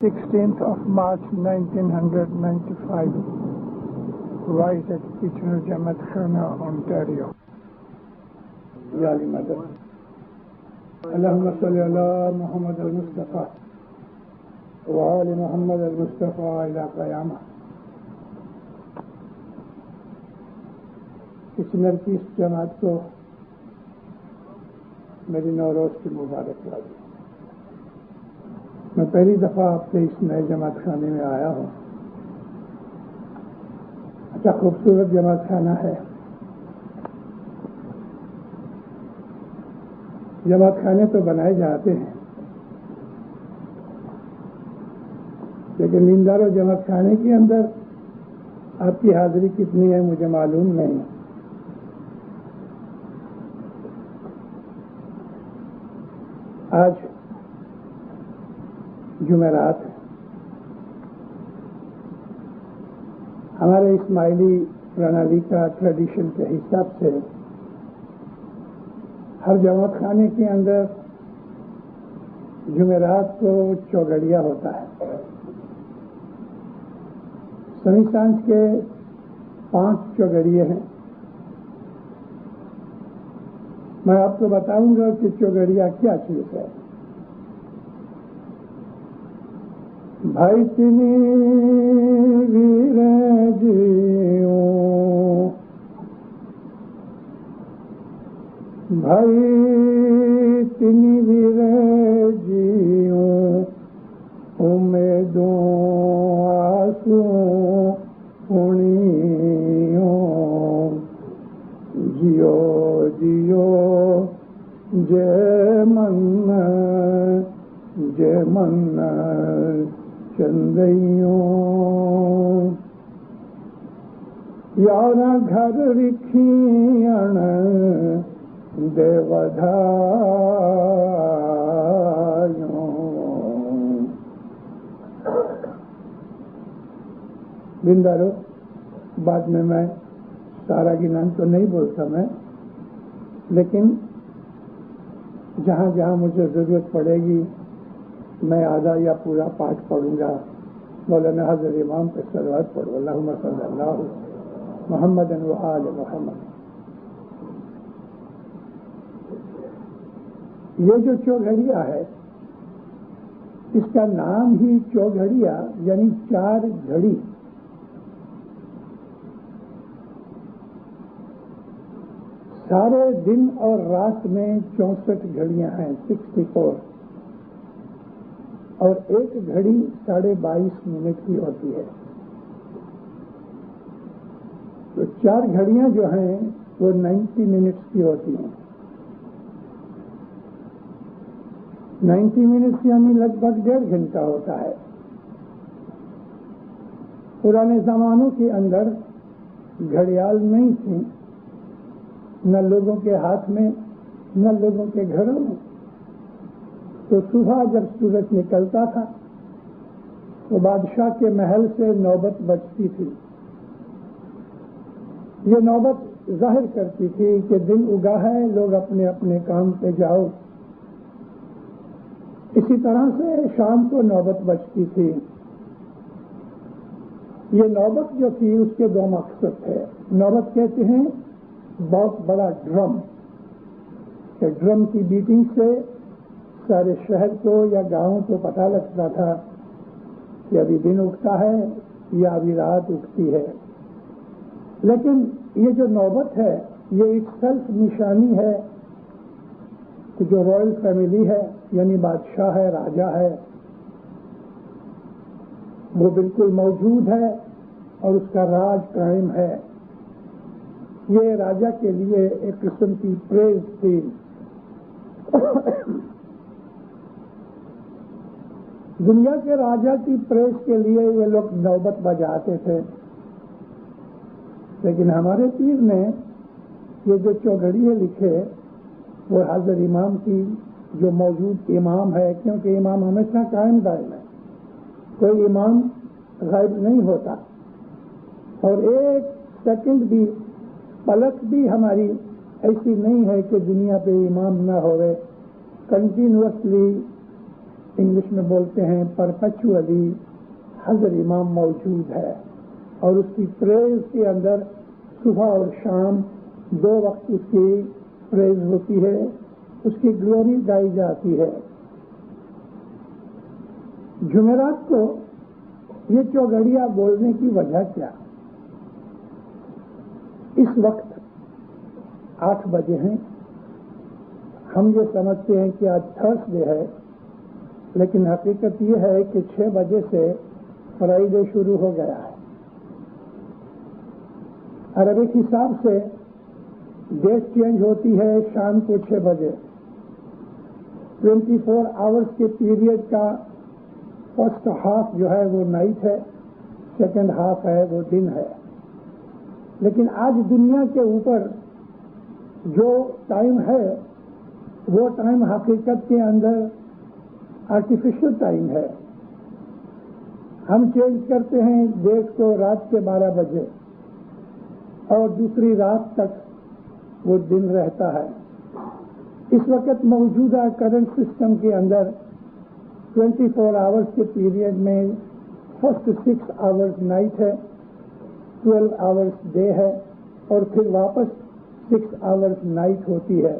16th of March 1995, right at Kitchener Jamaat Khana, Ontario. Yali Madad. Allahumma salli ala Muhammad al-Mustafa wa ali Muhammad al-Mustafa ila qiyamah. Kitchener की इस जमात को मेरी नौरोज की मुबारकबाद। मैं पहली दफ़ा आपके इस नए जमात खाने में आया हूँ। अच्छा खूबसूरत जमात खाना है। जमात खाने तो बनाए जाते हैं, लेकिन नींदारो जमात खाने के अंदर आपकी हाजिरी कितनी है मुझे मालूम नहीं। आज जुमेरात है। हमारे इस्माइली प्रणाली का ट्रेडिशन के हिसाब से हर जमात खाने के अंदर जुमेरात को चौगड़िया होता है। शनि सांझ के 5 चौगड़िए हैं। मैं आपको बताऊंगा कि चौगड़िया क्या चीज है। भाई तिनी वीर जियो, भाई तिनी वीर जियो, उम्मीदों आंसू उणियो, जियो जियो जय मन चंदइयों, यारा घर रिखियण दे वधायों। बिंदारो, बाद में मैं सारा गिनान तो नहीं बोलता मैं, लेकिन जहाँ जहाँ मुझे जरूरत पड़ेगी मैं आधा या पूरा पाठ पढ़ूंगा। मौलाना हज़रत इमाम पे सलवात पढ़ो। अल्लाहुम्मा सल्ली अला मुहम्मद व आले मुहम्मद। ये जो चौघड़िया है, इसका नाम ही चौघड़िया यानी 4 घड़ी। सारे दिन और रात में 64 घड़ियां हैं, 64, और एक घड़ी 22.5 मिनट की होती है। तो 4 घड़ियां जो हैं वो 90 मिनट्स की होती हैं। 90 मिनट्स यानी लगभग 1.5 घंटा होता है। पुराने जमानों के अंदर घड़ियाल नहीं थी, न लोगों के हाथ में न लोगों के घरों में। तो सुबह जब सूरज निकलता था तो बादशाह के महल से नौबत बजती थी। ये नौबत जाहिर करती थी कि दिन उगा है, लोग अपने अपने काम पे जाओ। इसी तरह से शाम को नौबत बजती थी। ये नौबत जो थी उसके 2 मकसद थे। नौबत कहते हैं बहुत बड़ा ड्रम, कि ड्रम की बीटिंग से सारे शहर को या गांवों को पता लगता था कि अभी दिन उगता है या अभी रात उगती है। लेकिन ये जो नौबत है ये एक सेल्फ निशानी है कि जो रॉयल फैमिली है यानी बादशाह है, राजा है, वो बिल्कुल मौजूद है और उसका राज कायम है। ये राजा के लिए एक किस्म की प्रेज थी। दुनिया के राजा की प्रेस के लिए ये लोग नौबत बजाते थे। लेकिन हमारे पीर ने ये जो चौघड़िए लिखे वो हज़रत इमाम की जो मौजूद इमाम है, क्योंकि इमाम हमेशा कायम दायम है, कोई इमाम गायब नहीं होता। और एक सेकंड भी, पलक भी हमारी ऐसी नहीं है कि दुनिया पे इमाम न होवे। कंटिन्यूअसली इंग्लिश में बोलते हैं परपेचुअली हजर इमाम मौजूद है और उसकी प्रेज के अंदर सुबह और शाम 2 वक्त उसकी प्रेज होती है, उसकी ग्लोरी गाई जाती है। जुमेरात को ये चौघड़िया बोलने की वजह क्या? इस वक्त 8 बजे हैं, हम ये समझते हैं कि आज थर्सडे है, लेकिन हकीकत ये है कि 6 बजे से फ्राइडे शुरू हो गया है। अरबिक हिसाब से डेट चेंज होती है शाम को 6 बजे। 24 आवर्स के पीरियड का फर्स्ट हाफ जो है वो नाइट है, सेकंड हाफ है वो दिन है। लेकिन आज दुनिया के ऊपर जो टाइम है वो टाइम हकीकत के अंदर आर्टिफिशियल टाइम है। हम चेंज करते हैं डेट को रात के 12 बजे और दूसरी रात तक वो दिन रहता है। इस वक्त मौजूदा करंट सिस्टम के अंदर 24 आवर्स के पीरियड में फर्स्ट 6 आवर्स नाइट है, 12 आवर्स डे है और फिर वापस 6 आवर्स नाइट होती है।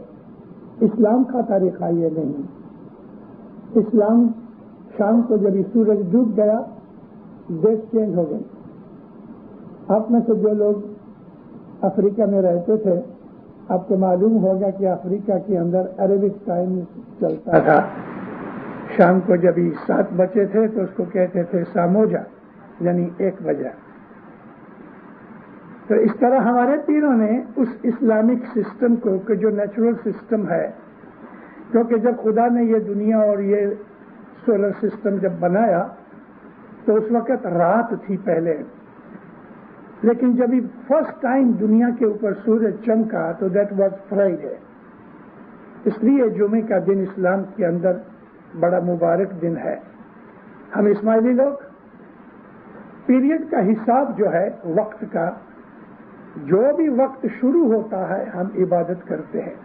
इस्लाम का तरीका ये नहीं। इस्लाम शाम को जब सूरज डूब गया डेट चेंज हो गई। आप में से जो लोग अफ्रीका में रहते थे आपको मालूम होगा कि अफ्रीका के अंदर अरेबिक टाइम चलता था। शाम को जब 7 बजे थे तो उसको कहते थे सामोजा, यानी 1 बजे। तो इस तरह हमारे पीरों ने उस इस्लामिक सिस्टम को कि जो नेचुरल सिस्टम है, क्योंकि जब खुदा ने ये दुनिया और ये सोलर सिस्टम जब बनाया तो उस वक्त रात थी पहले, लेकिन जब फर्स्ट टाइम दुनिया के ऊपर सूरज चमका तो दैट वाज फ्राइडे। इसलिए जुमे का दिन इस्लाम के अंदर बड़ा मुबारक दिन है। हम इस्माइली लोग पीरियड का हिसाब जो है वक्त का, जो भी वक्त शुरू होता है हम इबादत करते हैं।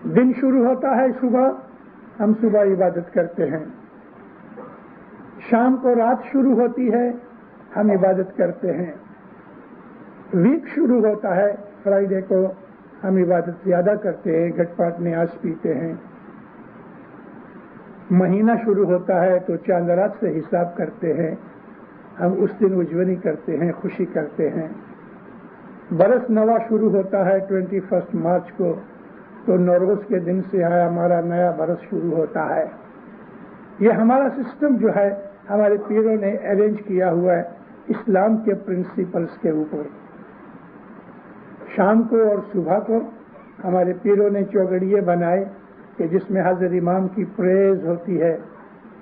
दिन शुरू होता है सुबह, हम सुबह इबादत करते हैं। शाम को रात शुरू होती है, हम इबादत करते हैं। वीक शुरू होता है फ्राइडे को, हम इबादत ज्यादा करते हैं, गटपाट न्यास पीते हैं। महीना शुरू होता है तो चांद रात से हिसाब करते हैं, हम उस दिन उज्जवनी करते हैं, खुशी करते हैं। बरस नवा शुरू होता है 21 मार्च को, तो नौरोज के दिन से हमारा नया बरस शुरू होता है। ये हमारा सिस्टम जो है हमारे पीरों ने अरेंज किया हुआ है इस्लाम के प्रिंसिपल्स के ऊपर। शाम को और सुबह को हमारे पीरों ने चौगड़िए बनाए कि जिसमें हजर इमाम की प्रेज होती है।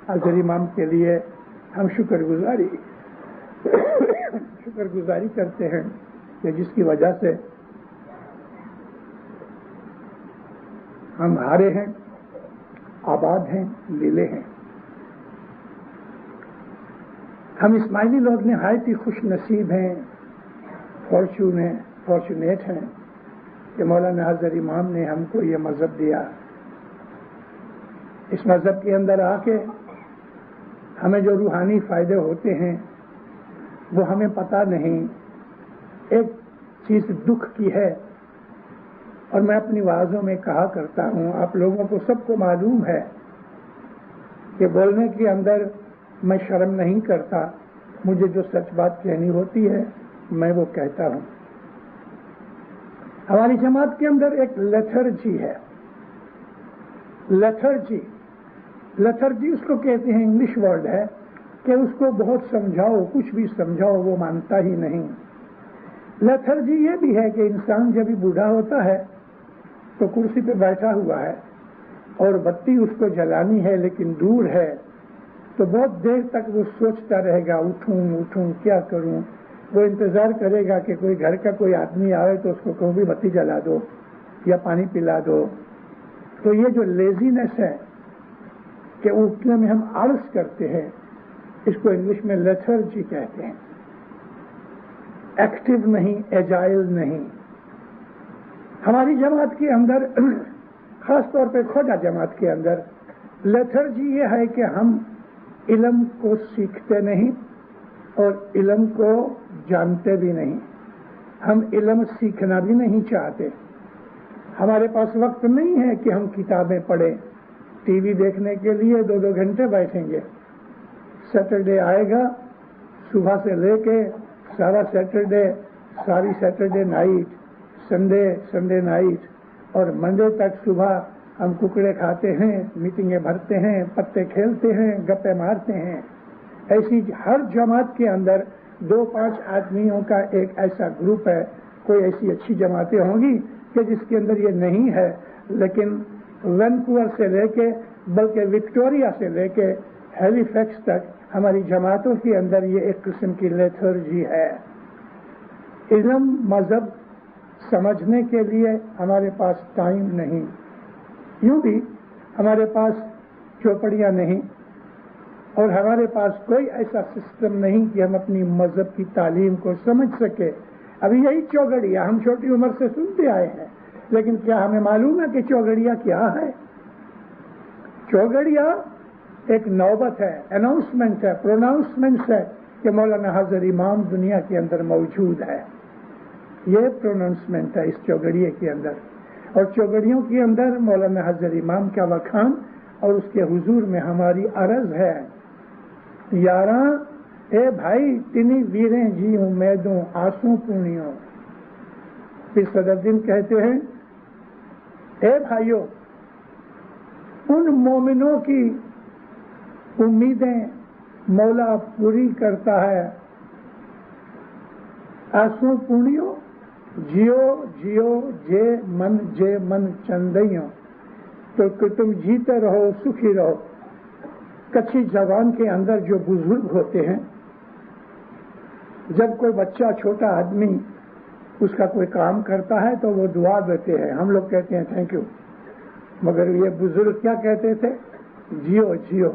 हजर इमाम के लिए हम शुक्रगुजारी करते हैं कि जिसकी वजह से हम हारे हैं, आबाद हैं, लीले हैं। हम इस्माइली लोग निहायत ही खुश नसीब हैं, फॉर्चुनेट हैं कि मौलाना हजर इमाम ने हमको ये मजहब दिया। इस मजहब के अंदर आके हमें जो रूहानी फायदे होते हैं वो हमें पता नहीं। एक चीज दुख की है और मैं अपनी वाज़ों में कहा करता हूं, आप लोगों को सबको मालूम है कि बोलने के अंदर मैं शर्म नहीं करता। मुझे जो सच बात कहनी होती है मैं वो कहता हूं। हमारी जमात के अंदर एक लेथर्जी है। लेथर्जी उसको कहते हैं, इंग्लिश वर्ड है कि उसको बहुत समझाओ, कुछ भी समझाओ वो मानता ही नहीं। लेथर्जी ये भी है कि इंसान जब भी बूढ़ा होता है तो कुर्सी पे बैठा हुआ है और बत्ती उसको जलानी है लेकिन दूर है, तो बहुत देर तक वो सोचता रहेगा, उठूं क्या करूं। वो इंतजार करेगा कि कोई घर का कोई आदमी आए तो उसको कहूं भी बत्ती जला दो या पानी पिला दो। तो ये जो लेजीनेस है कि उठने में हम आलस करते हैं, इसको इंग्लिश में लेथर्जी कहते हैं। एक्टिव नहीं, एजाइल नहीं। हमारी जमात के अंदर, खास तौर पे खोजा जमात के अंदर लेथर्जी ये है कि हम इल्म को सीखते नहीं और इल्म को जानते भी नहीं, हम इल्म सीखना भी नहीं चाहते। हमारे पास वक्त नहीं है कि हम किताबें पढ़ें, टीवी देखने के लिए 2-2 घंटे बैठेंगे। सैटरडे आएगा, सुबह से लेके सारा सैटरडे, सारी सैटरडे नाइट, संडे नाइट और मंडे तक सुबह हम कुकड़े खाते हैं, मीटिंगें भरते हैं, पत्ते खेलते हैं, गप्पे मारते हैं। ऐसी हर जमात के अंदर 2-5 आदमियों का एक ऐसा ग्रुप है। कोई ऐसी अच्छी जमातें होंगी कि जिसके अंदर ये नहीं है, लेकिन वैनकूवर से लेके बल्कि विक्टोरिया से लेके हैलिफैक्स तक हमारी जमातों के अंदर ये एक किस्म की लेथर्जी है। इल्म मजहब समझने के लिए हमारे पास टाइम नहीं, यूं भी हमारे पास चौपड़ियां नहीं और हमारे पास कोई ऐसा सिस्टम नहीं कि हम अपनी मजहब की तालीम को समझ सके। अभी यही चौगड़िया हम छोटी उम्र से सुनते आए हैं, लेकिन क्या हमें मालूम है कि चौगड़िया क्या है? चौगड़िया एक नौबत है, अनाउंसमेंट है, प्रोनाउंसमेंट है कि मौलाना हजर इमाम दुनिया के अंदर मौजूद है। ये प्रोनाउंसमेंट है इस चौगड़िए के अंदर। और चौगड़ियों के अंदर मौलाना हजर इमाम का वखान और उसके हुजूर में हमारी अर्ज है, यारा ए भाई तिनी वीरें जी उम्मीदों आंसू पूर्णियों। फिर सदरुद्दीन कहते हैं, ए भाइयों, उन मोमिनों की उम्मीदें मौला पूरी करता है, आंसू पूर्णियों जियो जियो जे मन चंदइयों। तो कि तुम जीते रहो, सुखी रहो। कच्ची जबान के अंदर जो बुजुर्ग होते हैं, जब कोई बच्चा छोटा आदमी उसका कोई काम करता है तो वो दुआ देते हैं, हम लोग कहते हैं थैंक यू, मगर ये बुजुर्ग क्या कहते थे? जियो जियो।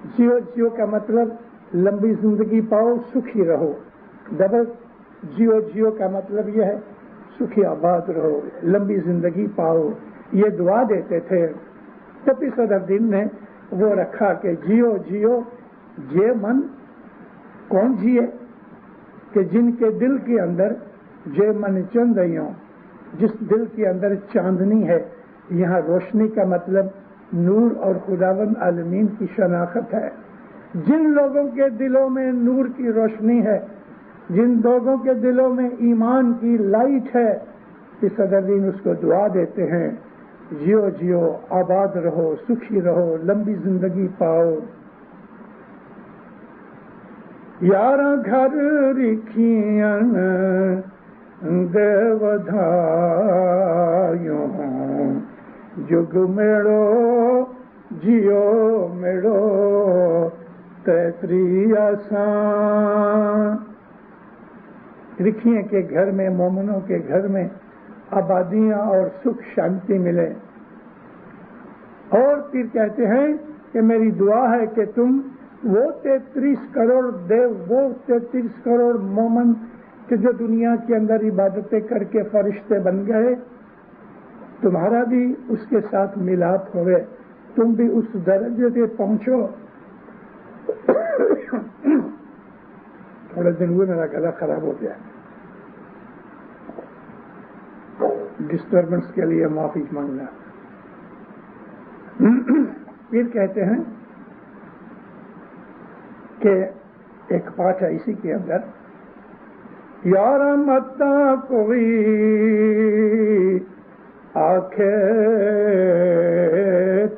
जियो जियो का मतलब लंबी जिंदगी पाओ, सुखी रहो। डबल जियो जियो का मतलब यह है सुखी आबाद रहो, लंबी जिंदगी पाओ, ये दुआ देते थे। तभी सदरुद्दीन ने वो रखा कि जियो जियो जे मन, कौन जिए? कि जिनके दिल के अंदर जे मन चंदइयों, जिस दिल के अंदर चांदनी है। यहाँ रोशनी का मतलब नूर और खुदावंद आलमीन की शनाख्त है। जिन लोगों के दिलों में नूर की रोशनी है, जिन लोगों के दिलों में ईमान की लाइट है, इस सदरुद्दीन उसको दुआ देते हैं, जियो जियो आबाद रहो, सुखी रहो, लंबी जिंदगी पाओ। यारा घर रिखियन देवधायों, जुग मेड़ो जियो मेड़ो तैतरिया सा। रिखिए के घर में, मोमनों के घर में आबादियां और सुख शांति मिले। और फिर कहते हैं कि मेरी दुआ है कि तुम वो 33 करोड़ देव, वो 33 करोड़ मोमन कि जो दुनिया के अंदर इबादतें करके फरिश्ते बन गए, तुम्हारा भी उसके साथ मिलाप होवे, तुम भी उस दर्जे पे पहुंचो। थोड़े दिन हुए मेरा गला खराब हो गया, डिस्टर्बेंस के लिए माफी मांगना। फिर कहते हैं कि एक पाठ है इसी के अंदर, यारा मत्ता कोई आखे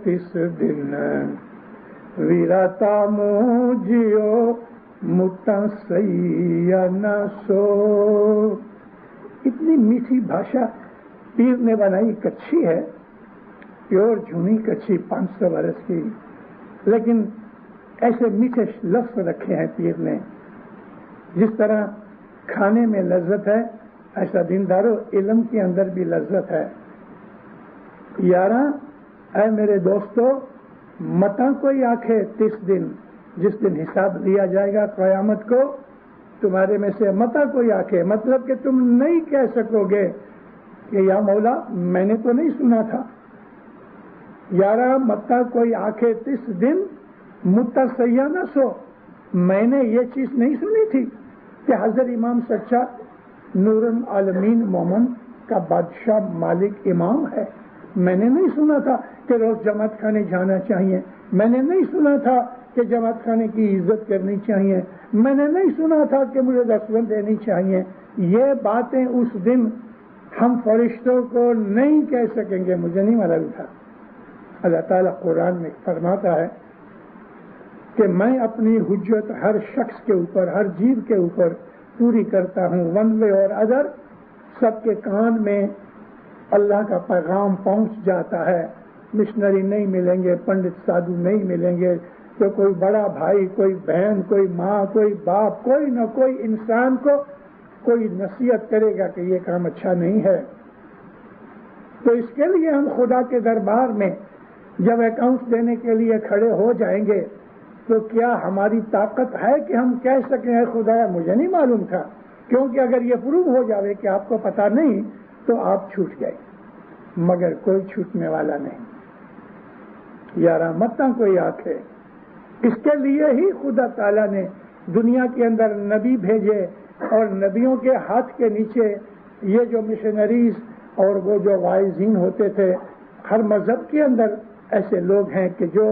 तिस दिन वीरता मुझियो मुता सैया न सो। इतनी मीठी भाषा पीर ने बनाई, कच्ची है, प्योर झूनी कच्ची 500 बरस की, लेकिन ऐसे मीठे लफ्ज रखे हैं पीर ने। जिस तरह खाने में लज्जत है, ऐसा दीनदारो इल्म के अंदर भी लज्जत है। यारा ऐ मेरे दोस्तों, मता कोई आंखे 30 दिन, जिस दिन हिसाब लिया जाएगा क़यामत को, तुम्हारे में से मता कोई आंखे, मतलब कि तुम नहीं कह सकोगे कि या मौला मैंने तो नहीं सुना था, यारा मत्ता कोई आंखें 30 दिन मुत्ता सैया न सो। मैंने ये चीज नहीं सुनी थी कि हजरत इमाम सच्चा नूरुल आलमीन मोमन का बादशाह मालिक इमाम है। मैंने नहीं सुना था कि रोज जमात खाने जाना चाहिए। मैंने नहीं सुना था कि जमात खाने की इज्जत करनी चाहिए। मैंने नहीं सुना था कि मुझे दस्तवंद देनी चाहिए। ये बातें उस दिन हम फरिश्तों को नहीं कह सकेंगे, मुझे नहीं मालूम था। अल्लाह ताला कुरान में फरमाता है कि मैं अपनी हुज्जत हर शख्स के ऊपर, हर जीव के ऊपर पूरी करता हूँ। वन वे और अदर सबके कान में अल्लाह का पैगाम पहुंच जाता है। मिशनरी नहीं मिलेंगे, पंडित साधु नहीं मिलेंगे, तो कोई बड़ा भाई, कोई बहन, कोई माँ, कोई बाप, कोई न कोई इंसान को कोई नसीहत करेगा कि ये काम अच्छा नहीं है। तो इसके लिए हम खुदा के दरबार में जब अकाउंट देने के लिए खड़े हो जाएंगे तो क्या हमारी ताकत है कि हम कह सकें खुदाया मुझे नहीं मालूम था? क्योंकि अगर ये प्रूव हो जावे कि आपको पता नहीं तो आप छूट गए, मगर कोई छूटने वाला नहीं। यारा मत्ता कोई आंखें, इसके लिए ही खुदा ताला ने दुनिया के अंदर नबी भेजे और नबियों के हाथ के नीचे ये जो मिशनरीज और वो जो वाइजीन होते थे, हर मजहब के अंदर ऐसे लोग हैं कि जो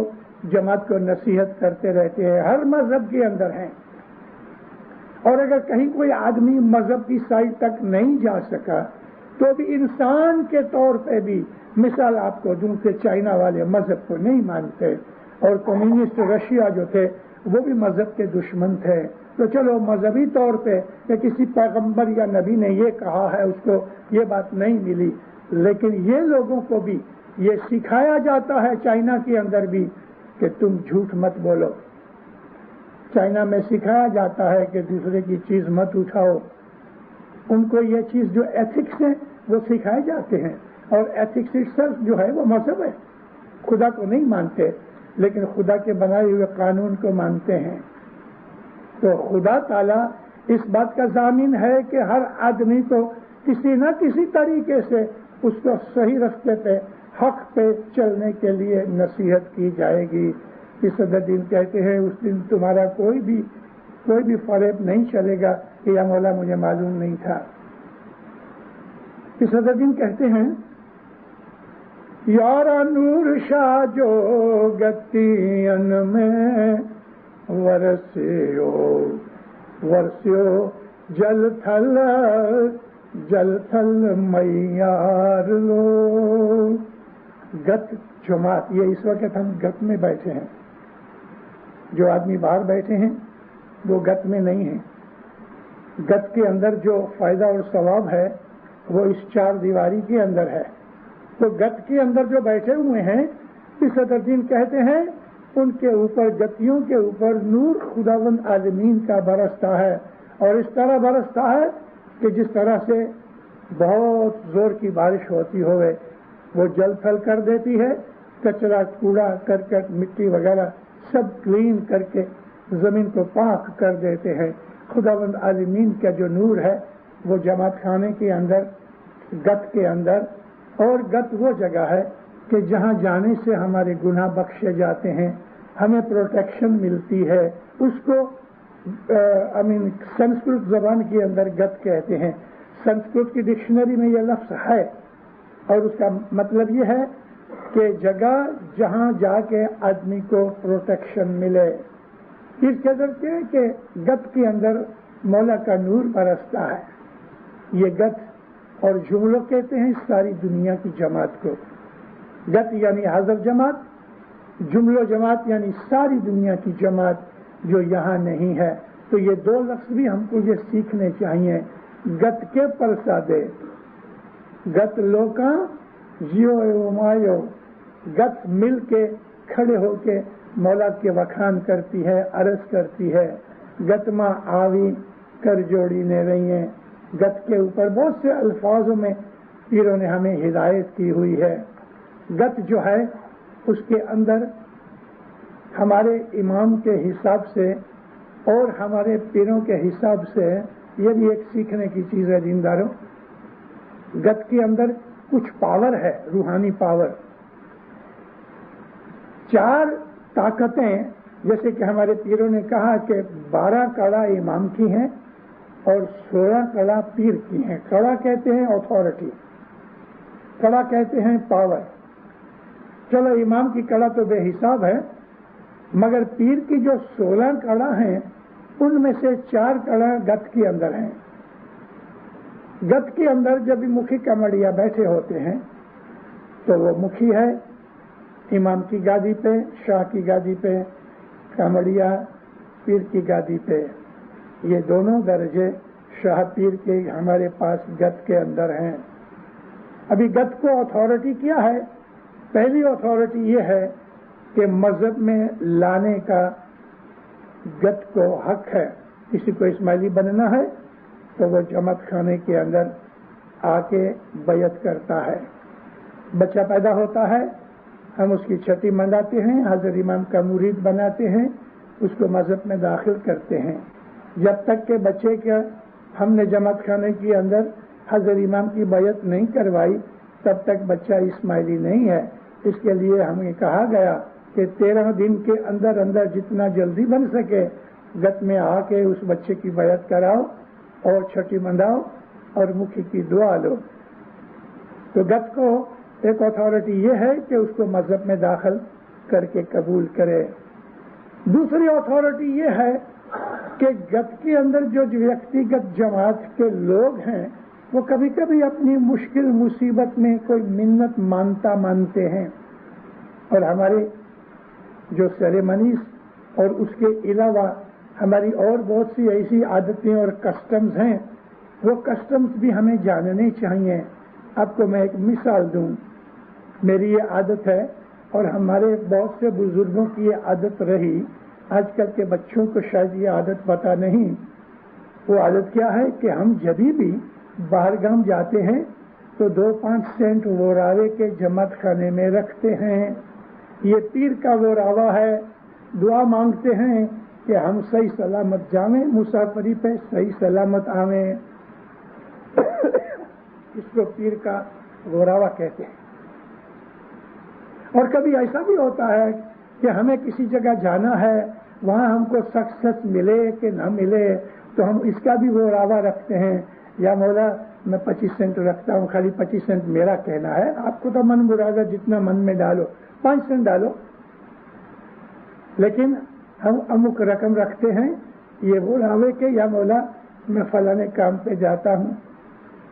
जमात को नसीहत करते रहते हैं, हर मजहब के अंदर हैं। और अगर कहीं कोई आदमी मजहब की साइड तक नहीं जा सका तो भी इंसान के तौर पे भी, मिसाल आपको दूं कि चाइना वाले मजहब को नहीं मानते और कम्युनिस्ट रशिया जो थे वो भी मजहब के दुश्मन थे। तो चलो मजहबी तौर पे कि किसी पैगंबर या नबी ने ये कहा है उसको ये बात नहीं मिली, लेकिन ये लोगों को भी ये सिखाया जाता है चाइना के अंदर भी कि तुम झूठ मत बोलो। चाइना में सिखाया जाता है कि दूसरे की चीज मत उठाओ। उनको ये चीज जो एथिक्स है वो सिखाए जाते हैं, और एथिक्स इटसेल्फ जो है वो मजहब है। खुदा को नहीं मानते लेकिन खुदा के बनाए हुए कानून को मानते हैं। तो खुदा ताला इस बात का जामिन है कि हर आदमी को किसी न किसी तरीके से उसको सही रास्ते पे, हक पे चलने के लिए नसीहत की जाएगी। इस दिन कहते हैं उस दिन तुम्हारा कोई भी फरेब नहीं चलेगा कि या मौला मुझे मालूम नहीं था। इस दिन कहते हैं यारा नूर शाह जो गतियन में वरस्यो जल थल मैयार लो। गत जमात, ये इस वक्त हम गत में बैठे हैं। जो आदमी बाहर बैठे हैं वो गत में नहीं है। गत के अंदर जो फायदा और सवाब है वो इस चार दीवारी के अंदर है। तो गत के अंदर जो बैठे हुए हैं, इस सदरदीन कहते हैं उनके ऊपर, गतियों के ऊपर नूर खुदावंद आलमीन का बरसता है। और इस तरह बरसता है कि जिस तरह से बहुत जोर की बारिश होती होवे, वो जल थल कर देती है। कचरा, कूड़ा, करकट, मिट्टी वगैरह सब क्लीन करके जमीन को पाक कर देते हैं। खुदावंद आलमीन का जो नूर है वो जमात खाने के अंदर, गत के अंदर, और गत वो जगह है कि जहाँ जाने से हमारे गुनाह बख्शे जाते हैं, हमें प्रोटेक्शन मिलती है। उसको संस्कृत जबान के अंदर गत कहते हैं। संस्कृत की डिक्शनरी में यह लफ्ज है और उसका मतलब यह है कि जगह जहाँ जाके आदमी को प्रोटेक्शन मिले। इस कदर के कि गत के अंदर मौला का नूर बरसता है। ये गत और जुमलों कहते हैं सारी दुनिया की जमात को। गत यानी हज़र जमात, जुमलो जमात यानी सारी दुनिया की जमात जो यहाँ नहीं है। तो ये दो लफ्ज भी हमको ये सीखने चाहिए। गत के परसादे, गत लोका जियो एवं मायो, गत मिल के खड़े होके मौला के वखान करती है, अरज करती है। गत माँ आवी कर जोड़ी ने रही है। गत के ऊपर बहुत से अल्फाजों में पीरों ने हमें हिदायत की हुई है। गत जो है उसके अंदर हमारे इमाम के हिसाब से और हमारे पीरों के हिसाब से ये भी एक सीखने की चीज़ है दीनदारों। गत के अंदर कुछ पावर है, रूहानी पावर। 4 ताकतें, जैसे कि हमारे पीरों ने कहा कि 12 कड़ा इमाम की हैं और 16 कड़ा पीर की हैं। कड़ा कहते हैं अथॉरिटी, कड़ा कहते हैं पावर। चलो इमाम की कड़ा तो बेहिसाब है, मगर पीर की जो 16 कड़ा हैं उनमें से 4 कड़ा गत के अंदर हैं। गत के अंदर जब मुखी कमड़िया बैठे होते हैं तो वो मुखी है इमाम की गादी पे, शाह की गादी पे, कमड़िया पीर की गादी पे। ये दोनों दर्जे शाह पीर के हमारे पास गत के अंदर हैं। अभी गत को अथॉरिटी क्या है? पहली अथॉरिटी ये है कि मजहब में लाने का गत को हक है। किसी को इस्माइली बनना है तो वो जमात खाने के अंदर आके बैयत करता है। बच्चा पैदा होता है, हम उसकी छठी मंगाते हैं, हजरत इमाम का मुरीद बनाते हैं, उसको मजहब में दाखिल करते हैं। जब तक के बच्चे का हमने जमात खाने के अंदर हजरत इमाम की बैयत नहीं करवाई तब तक बच्चा इस्माइली नहीं है। इसके लिए हमें कहा गया कि 13 दिन के अंदर अंदर जितना जल्दी बन सके गत में आके उस बच्चे की बैयत कराओ और छठी मंगाओ और मुखी की दुआ लो। तो गत को एक अथॉरिटी ये है कि उसको मजहब में दाखिल करके कबूल करे। दूसरी अथॉरिटी ये है कि गत के अंदर जो व्यक्तिगत जमात के लोग हैं वो कभी कभी अपनी मुश्किल मुसीबत में कोई मिन्नत मानते हैं, और हमारे जो सेरेमनीज और उसके अलावा हमारी और बहुत सी ऐसी आदतें और कस्टम्स हैं, वो कस्टम्स भी हमें जानने चाहिए। आपको मैं एक मिसाल दूं, मेरी ये आदत है और हमारे बहुत से बुजुर्गों की ये आदत रही, आजकल के बच्चों को शायद ये आदत पता नहीं। वो आदत क्या है कि हम जब भी बाहर गांव जाते हैं तो 2-5 सेंट वो रावे के जमात खाने में रखते हैं। ये पीर का वो रावा है, दुआ मांगते हैं कि हम सही सलामत जावें, मुसाफरी पे सही सलामत आवें। इसको पीर का वो रावा कहते हैं। और कभी ऐसा भी होता है कि हमें किसी जगह जाना है, वहां हमको सक्सेस मिले कि न मिले, तो हम इसका भी वो रावा रखते हैं, या मौला मैं 25 सेंट रखता हूँ, खाली 25 सेंट मेरा कहना है, आपको तो मन मुरादा जितना मन में डालो, 5 सेंट डालो, लेकिन हम अमुक रकम रखते हैं ये वो रावे के, या मौला मैं फलाने काम पे जाता हूँ,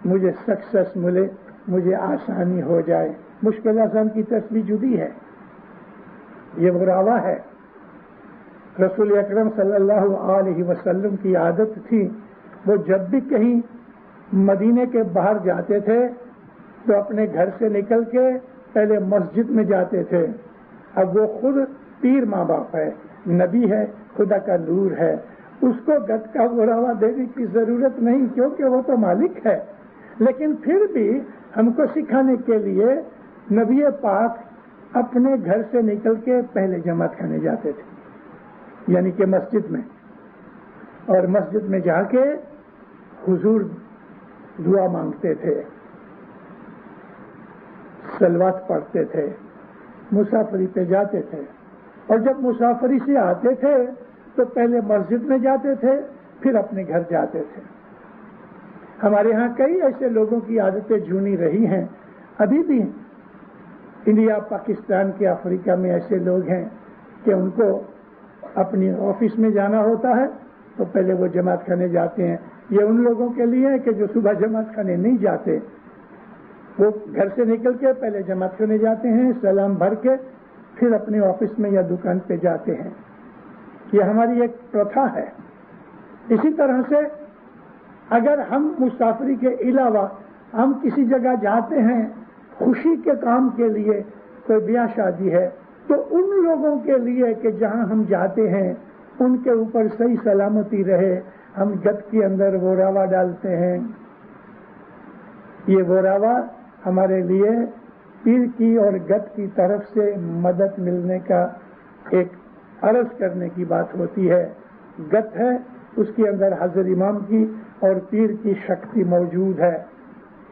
मुझे सक्सेस मिले, मुझे आसानी हो जाए। मुश्किल आसान की तस्वीर जुदी है, ये वो रावा है। रसूल अकरम सल्लल्लाहु अलैहि वसल्लम की आदत थी, वो जब भी कहीं मदीने के बाहर जाते थे तो अपने घर से निकल के पहले मस्जिद में जाते थे। अब वो खुद पीर माँ बाप है, नबी है, खुदा का नूर है, उसको गत का बुरावा देने की जरूरत नहीं, क्योंकि वो तो मालिक है। लेकिन फिर भी हमको सिखाने के लिए नबी पाक अपने घर से निकल के पहले जमात खाने जाते थे, यानी कि मस्जिद में, और मस्जिद में जाके हुजूर दुआ मांगते थे, सलवात पढ़ते थे, मुसाफरी पे जाते थे, और जब मुसाफरी से आते थे तो पहले मस्जिद में जाते थे, फिर अपने घर जाते थे। हमारे यहाँ कई ऐसे लोगों की आदतें जूनी रही हैं, अभी भी इंडिया, पाकिस्तान के, अफ्रीका में ऐसे लोग हैं कि उनको अपनी ऑफिस में जाना होता है तो पहले वो जमात खाने जाते हैं। ये उन लोगों के लिए है कि जो सुबह जमात खाने नहीं जाते, वो घर से निकल के पहले जमात खाने जाते हैं, सलाम भर के फिर अपने ऑफिस में या दुकान पे जाते हैं। ये हमारी एक प्रथा है। इसी तरह से अगर हम मुसाफरी के अलावा हम किसी जगह जाते हैं खुशी के काम के लिए, कोई ब्याह शादी है, तो उन लोगों के लिए कि जहां हम जाते हैं उनके ऊपर सही सलामती रहे, हम गत के अंदर वो रावा डालते हैं। ये वो रावा हमारे लिए पीर की और गत की तरफ से मदद मिलने का एक अर्ज करने की बात होती है। गत है, उसके अंदर हजरत इमाम की और पीर की शक्ति मौजूद है।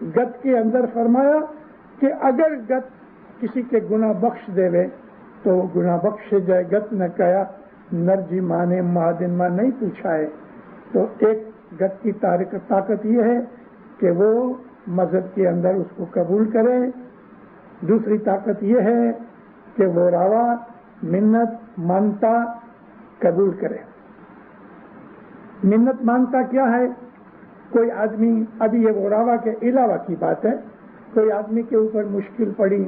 गत के अंदर फरमाया कि अगर गत किसी के गुनाह बख्श देवे تو गुनाह बख्शे जाए गत न कया नर जी माने महादिन मां नहीं पूछा है। तो एक गत की ताकत ये है कि वो मजहब के अंदर उसको कबूल करे, दूसरी ताकत ये है कि वो रावा मिन्नत मानता कबूल करे। मिन्नत मानता क्या है? कोई आदमी, अभी ये वो रावा के अलावा की बात है, कोई आदमी के ऊपर मुश्किल पड़ी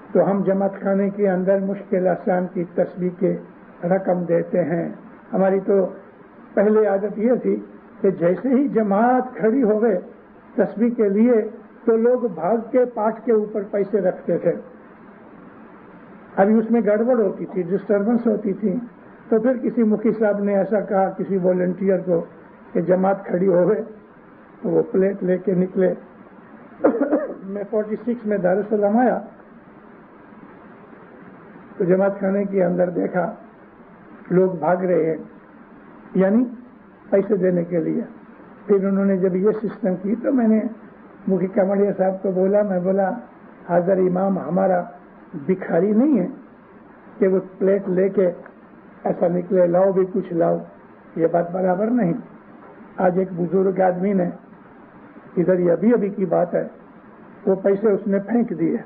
तो हम जमात खाने के अंदर मुश्किल आसान की तस्बीह के रकम देते हैं। हमारी तो पहले आदत ये थी कि जैसे ही जमात खड़ी हो गए तस्बीह के लिए तो लोग भाग के पाठ के ऊपर पैसे रखते थे। अभी उसमें गड़बड़ होती थी, डिस्टर्बेंस होती थी, तो फिर किसी मुखी साहब ने ऐसा कहा किसी वॉलंटियर को कि जमात खड़ी हो गए, तो वो प्लेट लेके निकले। मैं 46 में दारुसलाम आया तो जमात खाने के अंदर देखा लोग भाग रहे हैं, यानी पैसे देने के लिए। फिर उन्होंने जब ये सिस्टम की तो मैंने मुखी कामड़िया साहब को बोला, मैं बोला हाजिर इमाम हमारा भिखारी नहीं है कि वो प्लेट लेके ऐसा निकले लाओ भी कुछ लाओ, ये बात बराबर नहीं। आज एक बुजुर्ग आदमी ने, इधर ये अभी की बात है, वो पैसे उसने फेंक दिए,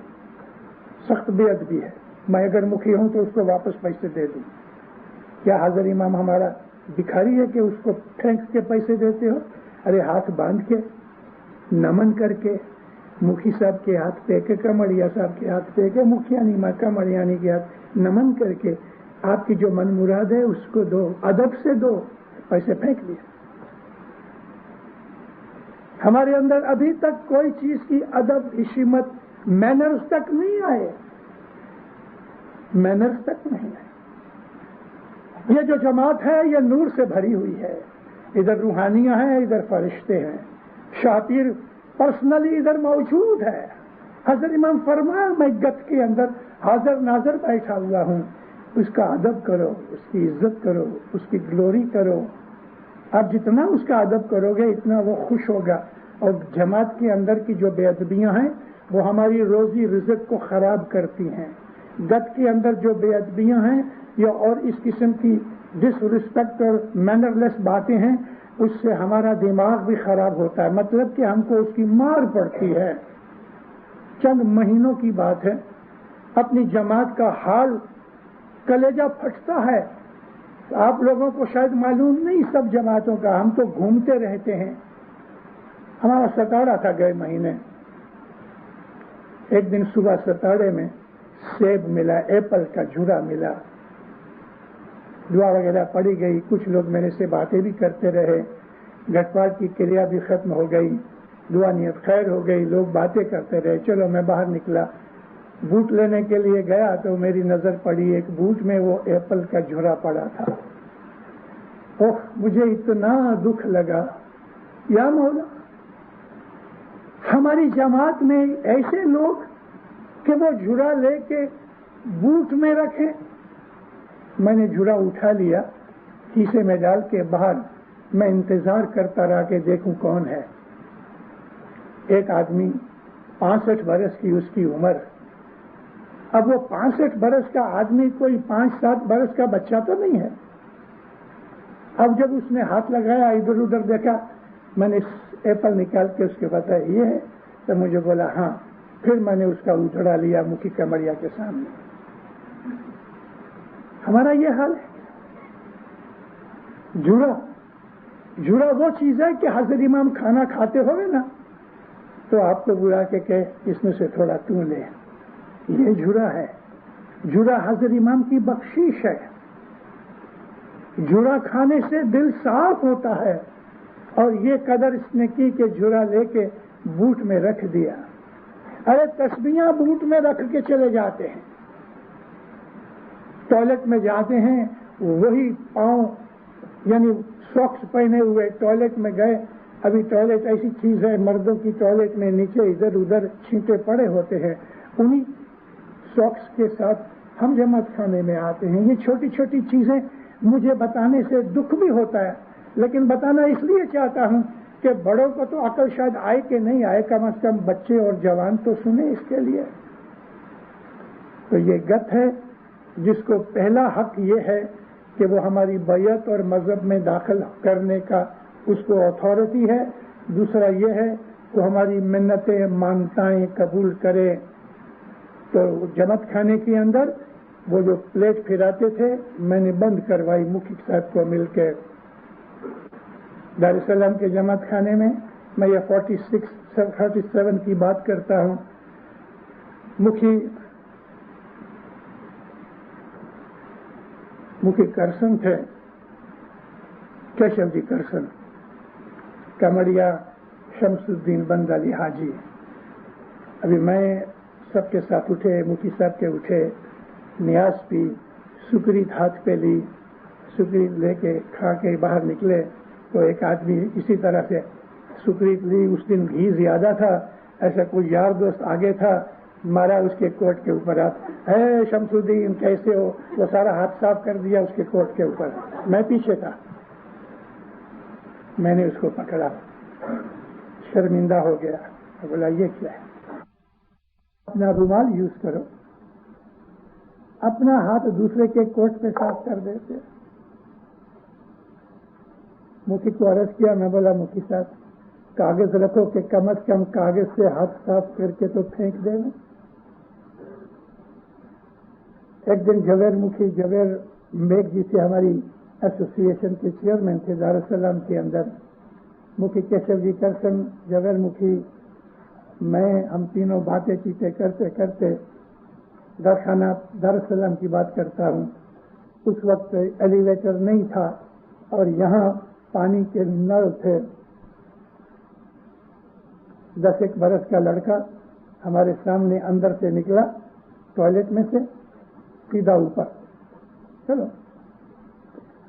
सख्त बेअदबी है। मैं अगर मुखी हूं तो उसको वापस पैसे दे दूं। क्या हाजिर इमाम हमारा भिखारी है कि उसको फेंक के पैसे देते हो? अरे हाथ बांध के नमन करके मुखी साहब के हाथ पे के कमड़िया साहब के हाथ पे के मुखियानी माँ कमड़ियानी के हाथ नमन करके आपकी जो मन मुराद है उसको दो, अदब से दो, पैसे फेंक दिए। हमारे अंदर अभी तक कोई चीज की अदब, हिशीमत, मैनर्स तक नहीं आए, मैनर्स तक नहीं आए। ये जो जमात है ये नूर से भरी हुई है, इधर रूहानियां हैं, इधर फरिश्ते हैं, शातिर पर्सनली इधर मौजूद है। हजरत इमाम फरमाया मैं गत के अंदर हाजिर नाजर बैठा हुआ हूं, उसका अदब करो, उसकी इज्जत करो, उसकी ग्लोरी करो। आप जितना उसका अदब करोगे इतना वो खुश होगा। और जमात के अंदर की जो बेअदबियां हैं वो हमारी रोजी रिज़्क को खराब करती हैं। गत के अंदर जो बेअदबियां हैं या और इस किस्म की डिसरिस्पेक्ट और मैनरलेस बातें हैं उससे हमारा दिमाग भी खराब होता है, मतलब कि हमको उसकी मार पड़ती है। चंद महीनों की बात है, अपनी जमात का हाल कलेजा फटता है। आप लोगों को शायद मालूम नहीं सब जमातों का, हम तो घूमते रहते हैं। हमारा सताड़ा था गए महीने, एक दिन सुबह सताड़े में सेब मिला, एप्पल का झूरा मिला, दुआ वगैरह पड़ी गई, कुछ लोग मेरे से बातें भी करते रहे, घटपाट की क्रिया भी खत्म हो गई, दुआ नियत खैर हो गई, लोग बातें करते रहे। चलो मैं बाहर निकला, बूट लेने के लिए गया तो मेरी नजर पड़ी एक बूट में वो एप्पल का झूरा पड़ा था। ओह मुझे इतना दुख लगा, या मौला हमारी जमात में ऐसे लोग कि वो झूरा लेके बूट में रखे। मैंने झूरा उठा लिया, शीशे में डाल के बाहर मैं इंतजार करता रहा कि देखूं कौन है। एक आदमी 65 बरस की उसकी उम्र। अब वो 65 बरस का आदमी कोई 5-7 बरस का बच्चा तो नहीं है। अब जब उसने हाथ लगाया, इधर उधर देखा, मैंने एप्पल निकाल के उसके बताया ये है, तो मुझे बोला हाँ। फिर मैंने उसका उजड़ा लिया मुखी कमरिया के सामने। हमारा ये हाल है। झूरा वो चीज है कि हजरत इमाम खाना खाते होगे ना तो आपको बुला के कहे इसमें से थोड़ा तू ले, ये झूरा है। झूरा हजरत इमाम की बख्शीश है। झूरा खाने से दिल साफ होता है। और ये कदर इसने की कि झूरा लेके बूट में रख दिया। अरे तस्बीहां बूट में रख के चले जाते हैं, टॉयलेट में जाते हैं वही पांव यानी सॉक्स पहने हुए टॉयलेट में गए। अभी टॉयलेट ऐसी चीज है, मर्दों की टॉयलेट में नीचे इधर उधर छींटे पड़े होते हैं, उन्हीं सॉक्स के साथ हम जमात खाने में आते हैं। ये छोटी छोटी चीजें मुझे बताने से दुख भी होता है, लेकिन बताना इसलिए चाहता हूं कि बड़ों को तो अकल शायद आए कि नहीं आए, कम से कम बच्चे और जवान तो सुने इसके लिए। تو یہ گت ہے جس کو پہلا حق یہ ہے کہ وہ ہماری بیعت اور مذہب میں داخل کرنے کا اس کو اتھارٹی ہے. دوسرا یہ ہے وہ ہماری منتیں مانتائیں قبول کرے. تو جماعت خانے کے اندر وہ جو پلیٹ پھراتے تھے میں نے بند کروائی مفتی صاحب کو مل کے دار السلام کے جماعت خانے میں. میں یہ 47 کی بات کرتا ہوں. مکھی کرسن تھے، کیشو جی کرسن، کمڑیا شمس الدین بند علی حاجی. ابھی میں سب کے ساتھ اٹھے، مفتی صاحب کے اٹھے، نیاز پی، سکریت ہاتھ پہ لی، سکریت لے کے کھا کے باہر نکلے تو ایک آدمی اسی طرح سے سکریت لی. اس دن گھی زیادہ تھا، ایسا کوئی یار دوست آگے تھا، مارا اس کے کوٹ کے اوپر ہاتھ، اے شمس الدین کیسے ہو؟ وہ سارا ہاتھ صاف کر دیا اس کے کوٹ کے اوپر. میں پیچھے تھا، میں نے اس کو پکڑا، شرمندہ ہو گیا. بولا یہ کیا ہے؟ اپنا رومال یوز کرو. اپنا ہاتھ دوسرے کے کوٹ پہ صاف کر دیتے. مفتی کو عرض کیا، میں بولا مفتی صاحب کاغذ رکھو کہ کم از کم کاغذ سے ہاتھ صاف کر کے تو پھینک دیں. ایک دن جویر میک جی سے ہماری ایسوسی ایشن کے چیئرمین تھے دار السلام کے اندر. مکھی کیشو جی کرسن، جویر مکھی، میں، ہم تینوں باتیں چیتیں کرتے کرتے دارخانہ دار السلام کی بات کرتا ہوں. اس وقت ایلیویٹر نہیں تھا اور یہاں پانی کے نل تھے. 10 برس کا لڑکا ہمارے سامنے اندر سے نکلا ٹوائلٹ میں سے سیدھا اوپر. چلو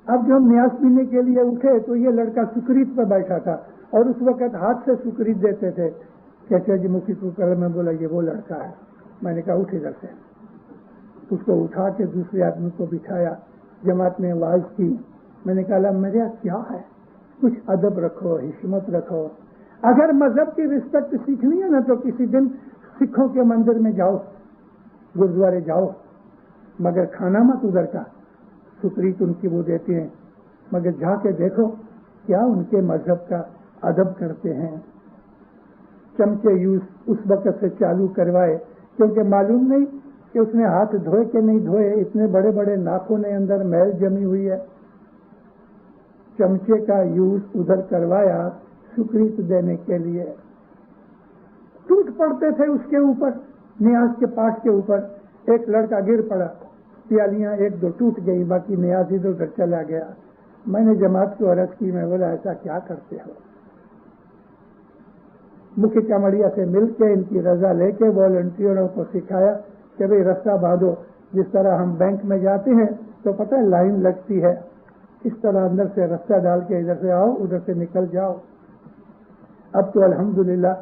اب جو ہم نیاز پینے کے لیے اٹھے تو یہ لڑکا سکریت پہ بیٹھا تھا اور اس وقت ہاتھ سے سکریت دیتے تھے. کیسے جی مفتی کو کر میں بولا یہ وہ لڑکا ہے. میں نے کہا اٹھ ادھر سے. اس کو اٹھا کے دوسرے آدمی کو بٹھایا. جماعت میں آواز کی. میں نے کہا میرا کیا ہے، کچھ ادب رکھو، حشمت رکھو. اگر مذہب کی رسپیکٹ سیکھنی ہے نا تو کسی دن سکھوں کے مندر میں جاؤ، گرودوارے جاؤ، مگر کھانا مت ادھر کا. سکریت ان کی وہ دیتے ہیں، مگر جا کے دیکھو کیا ان کے مذہب کا ادب کرتے ہیں. چمچے یوز اس وقت سے چالو کروائے کیونکہ معلوم نہیں کہ اس نے ہاتھ دھوئے کہ نہیں دھوئے. اتنے بڑے بڑے ناخن اندر میل جمی ہوئی ہے. چمچے کا یوز ادھر کروایا سکریت دینے کے لیے. ٹوٹ پڑتے تھے اس کے اوپر، نیاز کے پاٹ کے اوپر. ایک لڑکا گر پڑا، پیالیاں 1-2 ٹوٹ گئی، باقی نیاز ادھر ادھر چلا گیا. میں نے جماعت کو عرض کی، میں بولا ایسا کیا کرتے ہو؟ مکھی کمڑیا سے مل کے ان کی رضا لے کے والنٹیئروں کو سکھایا کہ بھئی رستہ باندھو. جس طرح ہم بینک میں جاتے ہیں تو پتہ ہے لائن لگتی ہے، اس طرح اندر سے رستہ ڈال کے ادھر سے آؤ، ادھر سے نکل جاؤ. اب تو الحمدللہ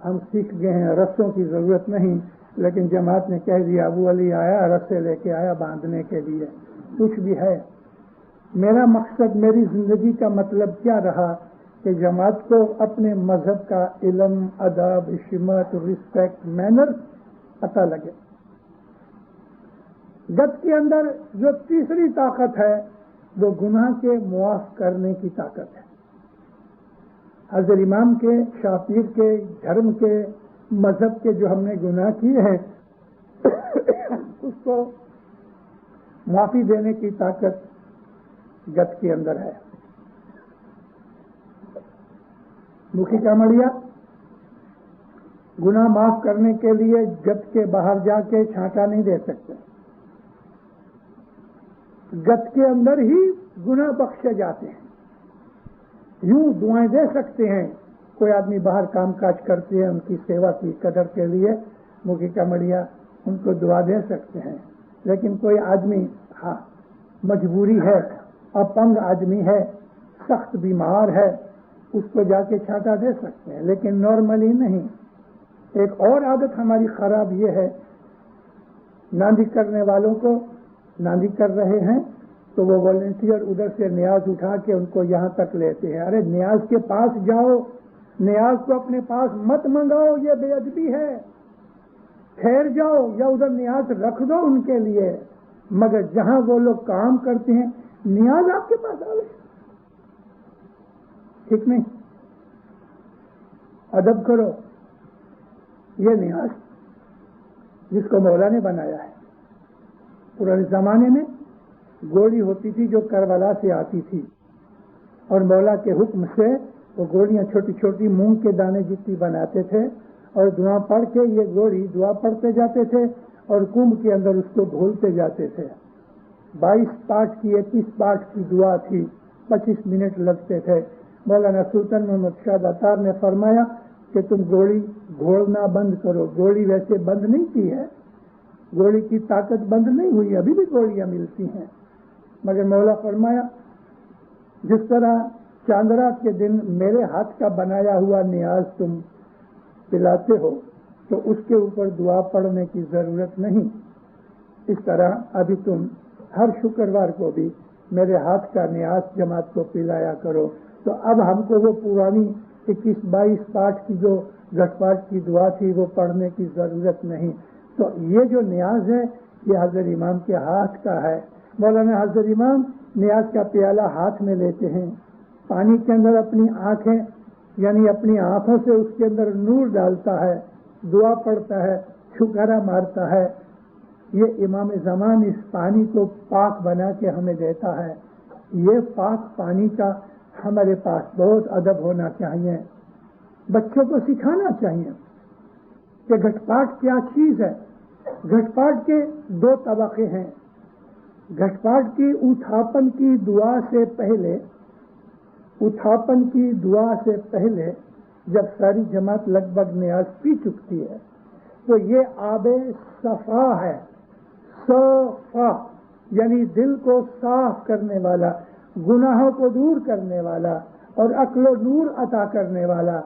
ہم سیکھ گئے ہیں، رستوں کی ضرورت نہیں. لیکن جماعت نے کہہ دیا ابو علی آیا، رستے لے کے آیا باندھنے کے لیے. کچھ بھی ہے. میرا مقصد، میری زندگی کا مطلب کیا رہا کہ جماعت کو اپنے مذہب کا علم، ادب، حشمت، رسپیکٹ، مینر پتہ لگے. گت کے اندر جو تیسری طاقت ہے وہ گناہ کے معاف کرنے کی طاقت ہے. حضرت امام کے، شافعی کے، دھرم کے، مذہب کے جو ہم نے گناہ کیے ہیں اس کو معافی دینے کی طاقت گت کے اندر ہے. مکھی کامڑیا گناہ معاف کرنے کے لیے گت کے باہر جا کے چھانٹا نہیں دے سکتے. گت کے اندر ہی گناہ بخشے جاتے ہیں. یوں دعائیں دے سکتے ہیں. کوئی آدمی باہر کام کاج کرتے ہیں، ان کی سیوا کی قدر کے لیے مکھی کمڑیا ان کو دعا دے سکتے ہیں. لیکن کوئی آدمی مجبوری ہے، اپنگ آدمی ہے، سخت بیمار ہے، اس کو جا کے چھانٹا دے سکتے ہیں، لیکن نارملی نہیں. ایک اور عادت ہماری خراب یہ ہے، ناندی کرنے والوں کو ناندی کر رہے ہیں تو وہ والنٹیئر ادھر سے نیاز اٹھا کے ان کو یہاں تک لیتے ہیں. ارے نیاز کے پاس جاؤ، نیاز کو اپنے پاس مت منگاؤ، یہ بے ادبی ہے. ٹھہر جاؤ یا ادھر نیاز رکھ دو ان کے لیے، مگر جہاں وہ لوگ کام کرتے ہیں نیاز آپ کے پاس آئے، ٹھیک نہیں؟ ادب کرو۔ یہ نیاز جس کو مولا نے بنایا ہے۔ پرانے زمانے میں گولی ہوتی تھی جو کربلا سے آتی تھی، اور مولا کے حکم سے وہ گولیاں چھوٹی چھوٹی مونگ کے دانے جتنی بناتے تھے، اور دعا پڑھ کے یہ گولی دعا پڑھتے جاتے تھے اور کنب کے اندر اس کو گھولتے جاتے تھے۔ 22 پاٹ کی 21 پاٹ کی دعا تھی، 25 منٹ لگتے تھے۔ مولانا سلطان محمد شاہ عطار نے فرمایا کہ تم گولی گھولنا بند کرو۔ گولی ویسے بند نہیں کی ہے، گولی کی طاقت بند نہیں ہوئی، ابھی بھی گولیاں ملتی ہیں، مگر مولا فرمایا جس طرح چاندرات کے دن میرے ہاتھ کا بنایا ہوا نیاز تم پلاتے ہو تو اس کے اوپر دعا پڑھنے کی ضرورت نہیں، اس طرح ابھی تم ہر شکروار کو بھی میرے ہاتھ کا نیاز جماعت کو پلایا کرو۔ تو اب ہم کو وہ پرانی 21-22 پاٹ کی جو گھٹ پاٹ کی دعا تھی وہ پڑھنے کی ضرورت نہیں۔ تو یہ جو نیاز ہے یہ حضرت امام کے ہاتھ کا ہے۔ مولانا حضرت امام نیاز کا پیالہ ہاتھ میں لیتے ہیں، پانی کے اندر اپنی آنکھیں یعنی اپنی آنکھوں سے اس کے اندر نور ڈالتا ہے، دعا پڑھتا ہے، چھکارا مارتا ہے۔ یہ امام زمان اس پانی کو پاک بنا کے ہمیں دیتا ہے۔ یہ پاک پانی کا ہمارے پاس بہت ادب ہونا چاہیے، بچوں کو سکھانا چاہیے کہ گھٹ پاٹ کیا چیز ہے۔ گھٹ پاٹ کے 2 طبقے ہیں۔ گھٹ پاٹ کی اتھاپن کی دعا سے پہلے، اتھاپن کی دعا سے پہلے جب ساری جماعت لگ بھگ نیاز پی چکتی ہے تو یہ آب صفا ہے۔ صفا یعنی دل کو صاف کرنے والا، گناہوں کو دور کرنے والا اور عقل و نور عطا کرنے والا۔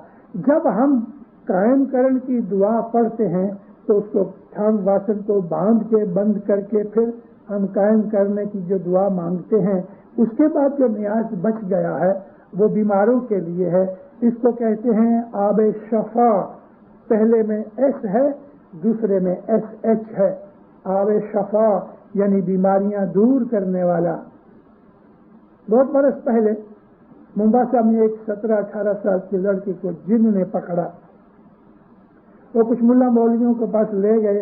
جب ہم قائم کرن کی دعا پڑھتے ہیں تو اس کو ٹھانگ واسن کو باندھ کے بند کر کے پھر ہم قائم کرنے کی جو دعا مانگتے ہیں، اس کے بعد جو نیاز بچ گیا ہے وہ بیماروں کے لیے ہے۔ اس کو کہتے ہیں آب شفا۔ پہلے میں ایس ہے، دوسرے میں ایس ایچ ہے۔ آب شفا یعنی بیماریاں دور کرنے والا۔ بہت برس پہلے ممباسا میں ایک 17-18 سال کی لڑکی کو جن نے پکڑا، وہ کچھ ملا مولویوں کے پاس لے گئے،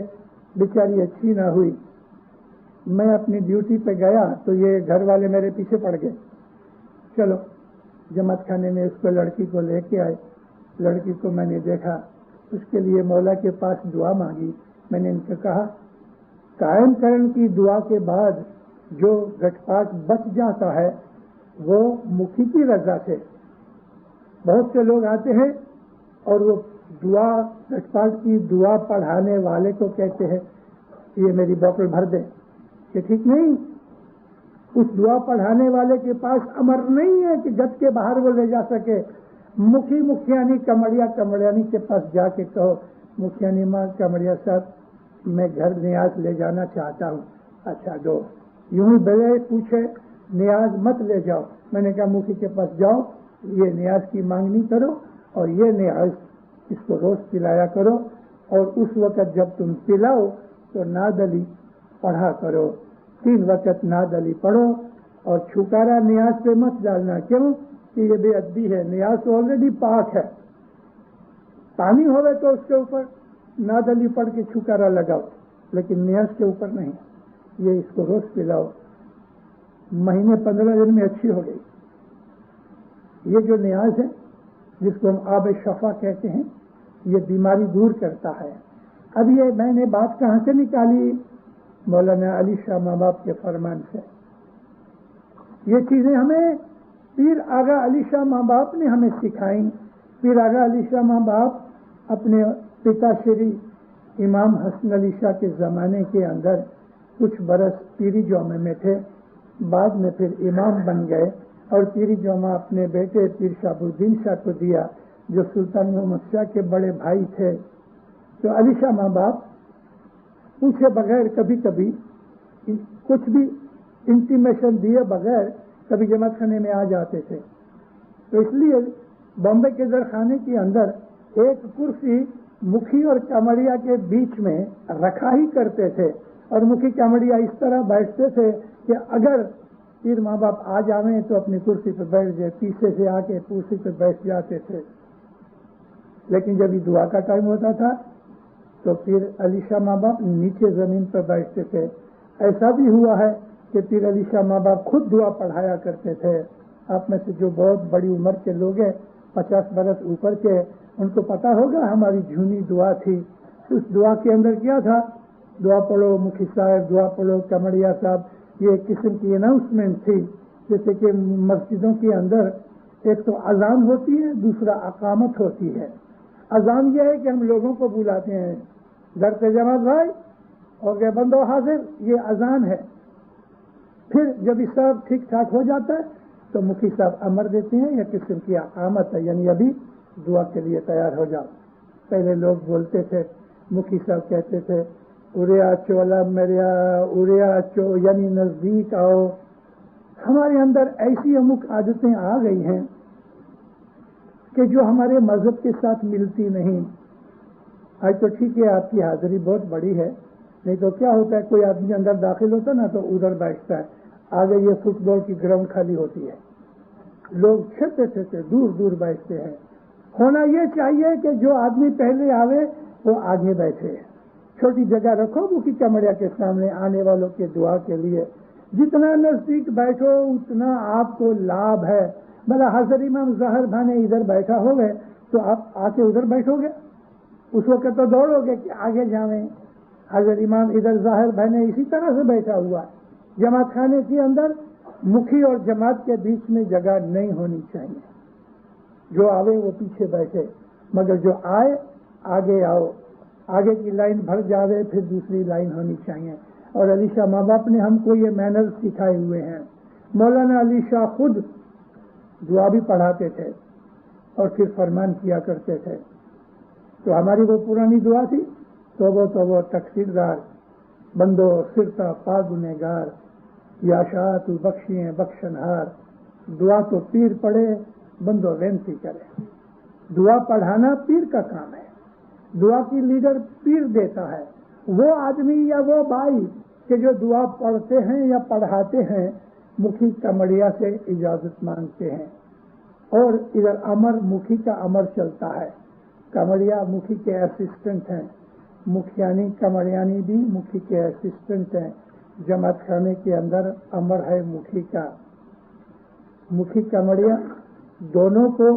بیچاری اچھی نہ ہوئی۔ میں اپنی ڈیوٹی پہ گیا تو یہ گھر والے میرے پیچھے پڑ گئے، چلو جماعت خانے میں اس کو لڑکی کو لے کے آئے۔ لڑکی کو میں نے دیکھا، اس کے لیے مولا کے پاس دعا مانگی۔ میں نے ان سے کہا قائم کرن کی دعا کے بعد جو گھٹ پاٹ بچ جاتا ہے وہ مکھی کی رضا سے، بہت سے لوگ آتے ہیں اور وہ دعا گھٹ پاٹ کی دعا پڑھانے والے کو کہتے ہیں یہ میری بوتل بھر دے، کہ ٹھیک نہیں، اس دعا پڑھانے والے کے پاس امر نہیں ہے کہ گھٹ کے باہر وہ لے جا سکے۔ مکھی مکھیانی کمڑیانی کے پاس جا کے کہو مکھیانی ماں کمڑیا صاحب میں گھر نیاز لے جانا چاہتا ہوں، اچھا دو۔ یوں ہی بغیر پوچھے نیاز مت لے جاؤ۔ میں نے کہا مکھی کے پاس جاؤ، یہ نیاز کی مانگنی کرو اور یہ نیاز اس کو روز پلایا کرو، اور اس وقت جب تم پلاؤ تو ناد علی پڑھا کرو، 3 وقت ناد علی پڑھو، اور چھکارا نیاز پہ مت ڈالنا، کیوں کہ یہ بے ادبی ہے۔ نیاز تو آلریڈی پاک ہے، پانی ہوئے تو اس کے اوپر ناد علی پڑھ کے چھکارا لگاؤ، لیکن نیاز کے اوپر نہیں۔ یہ اس کو روز پلاؤ، مہینے 15 دن میں اچھی ہو گئی۔ یہ جو نیاز ہے جس کو ہم آب شفا کہتے ہیں، یہ بیماری دور کرتا ہے۔ اب یہ میں نے بات کہاں سے نکالی؟ مولانا علی شاہ ماں باپ کے فرمان سے۔ یہ چیزیں ہمیں پیر آغا علی شاہ ماں باپ نے ہمیں سکھائیں۔ پیر آغا علی شاہ ماں باپ اپنے پتا شری امام حسن علی شاہ کے زمانے کے اندر کچھ برس پیری جومے میں تھے، بعد میں پھر امام بن گئے، اور پیری جومہ اپنے بیٹے پیر شہاب الدین شاہ کو دیا جو سلطان محمد شاہ کے بڑے بھائی تھے۔ تو علی شاہ ماں باپ پوچھے بغیر کبھی کبھی کچھ بھی انٹیمیشن دیے بغیر کبھی جماعت خانے میں آ جاتے تھے۔ تو اس لیے بامبے کے درخانے کے اندر ایک کرسی मुखी और कमरिया के बीच में रखा ही करते थे, और मुखी कमरिया इस तरह बैठते थे कि अगर पीर माँ बाप आ जावें तो अपनी कुर्सी पर बैठ जाए, पीछे से आके कुर्सी पर बैठ जाते थे। लेकिन जब ये दुआ का टाइम होता था तो पीर अली शाह माँ बाप नीचे जमीन पर बैठते थे। ऐसा भी हुआ है कि पीर अली शाह माँ बाप खुद दुआ पढ़ाया करते थे। आप में से जो बहुत बड़ी उम्र के लोग हैं, 50 बरस ऊपर के, उनको पता होगा हमारी झूनी दुआ थी। उस दुआ के अंदर क्या था? दुआ पढ़ो मुखी साहब, दुआ पढ़ो कमरिया साहब, ये एक किस्म की अनाउंसमेंट थी। जैसे कि मस्जिदों के अंदर एक तो अजान होती है, दूसरा अकामत होती है। अजान ये है कि हम लोगों को बुलाते हैं, घर पे जमात भाई और गए बंदो हाजिर, ये अजान है। फिर जब ये सब ठीक ठाक हो जाता है तो मुखी साहब अमर देते हैं, यह किस्म की अकामत है, यानी अभी दुआ के लिए तैयार हो जाओ। पहले लोग बोलते थे, मुखी साहब कहते थे उरे आचो अला मेरिया, उरे आचो यानी नजदीक आओ। हमारे अंदर ऐसी अमुक आदतें आ गई हैं कि जो हमारे मजहब के साथ मिलती नहीं। आज तो ठीक है आपकी हाजिरी बहुत बड़ी है, नहीं तो क्या होता है, कोई आदमी अंदर दाखिल होता ना तो उधर बैठता है, आगे ये फुटबॉल की ग्राउंड खाली होती है, लोग छोटे छोटे दूर दूर बैठते हैं। होना ये चाहिए कि जो आदमी पहले आवे वो आगे बैठे। छोटी जगह रखो मुखी कमरिया के सामने आने वालों के दुआ के लिए। जितना नजदीक बैठो उतना आपको लाभ है। भला हजर इमाम जहर भाने इधर बैठा हो गए तो आप आके उधर बैठोगे, उस वक्त तो दौड़ोगे कि आगे जावें। हजर इमाम इधर जहर भाने इसी तरह से बैठा हुआ है। जमात खाने के अंदर मुखी और जमात के बीच में जगह नहीं होनी चाहिए। जो आवे वो पीछे बैठे, मगर जो आए आगे आओ। आगे की लाइन भर जावे फिर दूसरी लाइन होनी चाहिए। और अली शाह माँ बाप ने हमको ये मैनर्स सिखाए हुए हैं। मौलाना अली शाह खुद दुआ भी पढ़ाते थे और फिर फरमान किया करते थे। तो हमारी वो पुरानी दुआ थी, तो तकसीरदार बंदो सिरता पा गुनेगार, या शाह तू बख्शिए बख्शनहार। दुआ तो पीर पढ़े, बंदो वेनती करे। दुआ पढ़ाना पीर का काम है। दुआ की लीडर पीर देता है। वो आदमी या वो भाई कि जो दुआ पढ़ते हैं या पढ़ाते हैं, मुखी कमरिया से इजाजत मांगते हैं। और इधर अमर मुखी का अमर चलता है। कमरिया मुखी के असिस्टेंट हैं, मुखियानी कमरियानी भी मुखी के असिस्टेंट हैं। जमात खाने के अंदर अमर है मुखी का। मुखी कमरिया दोनों को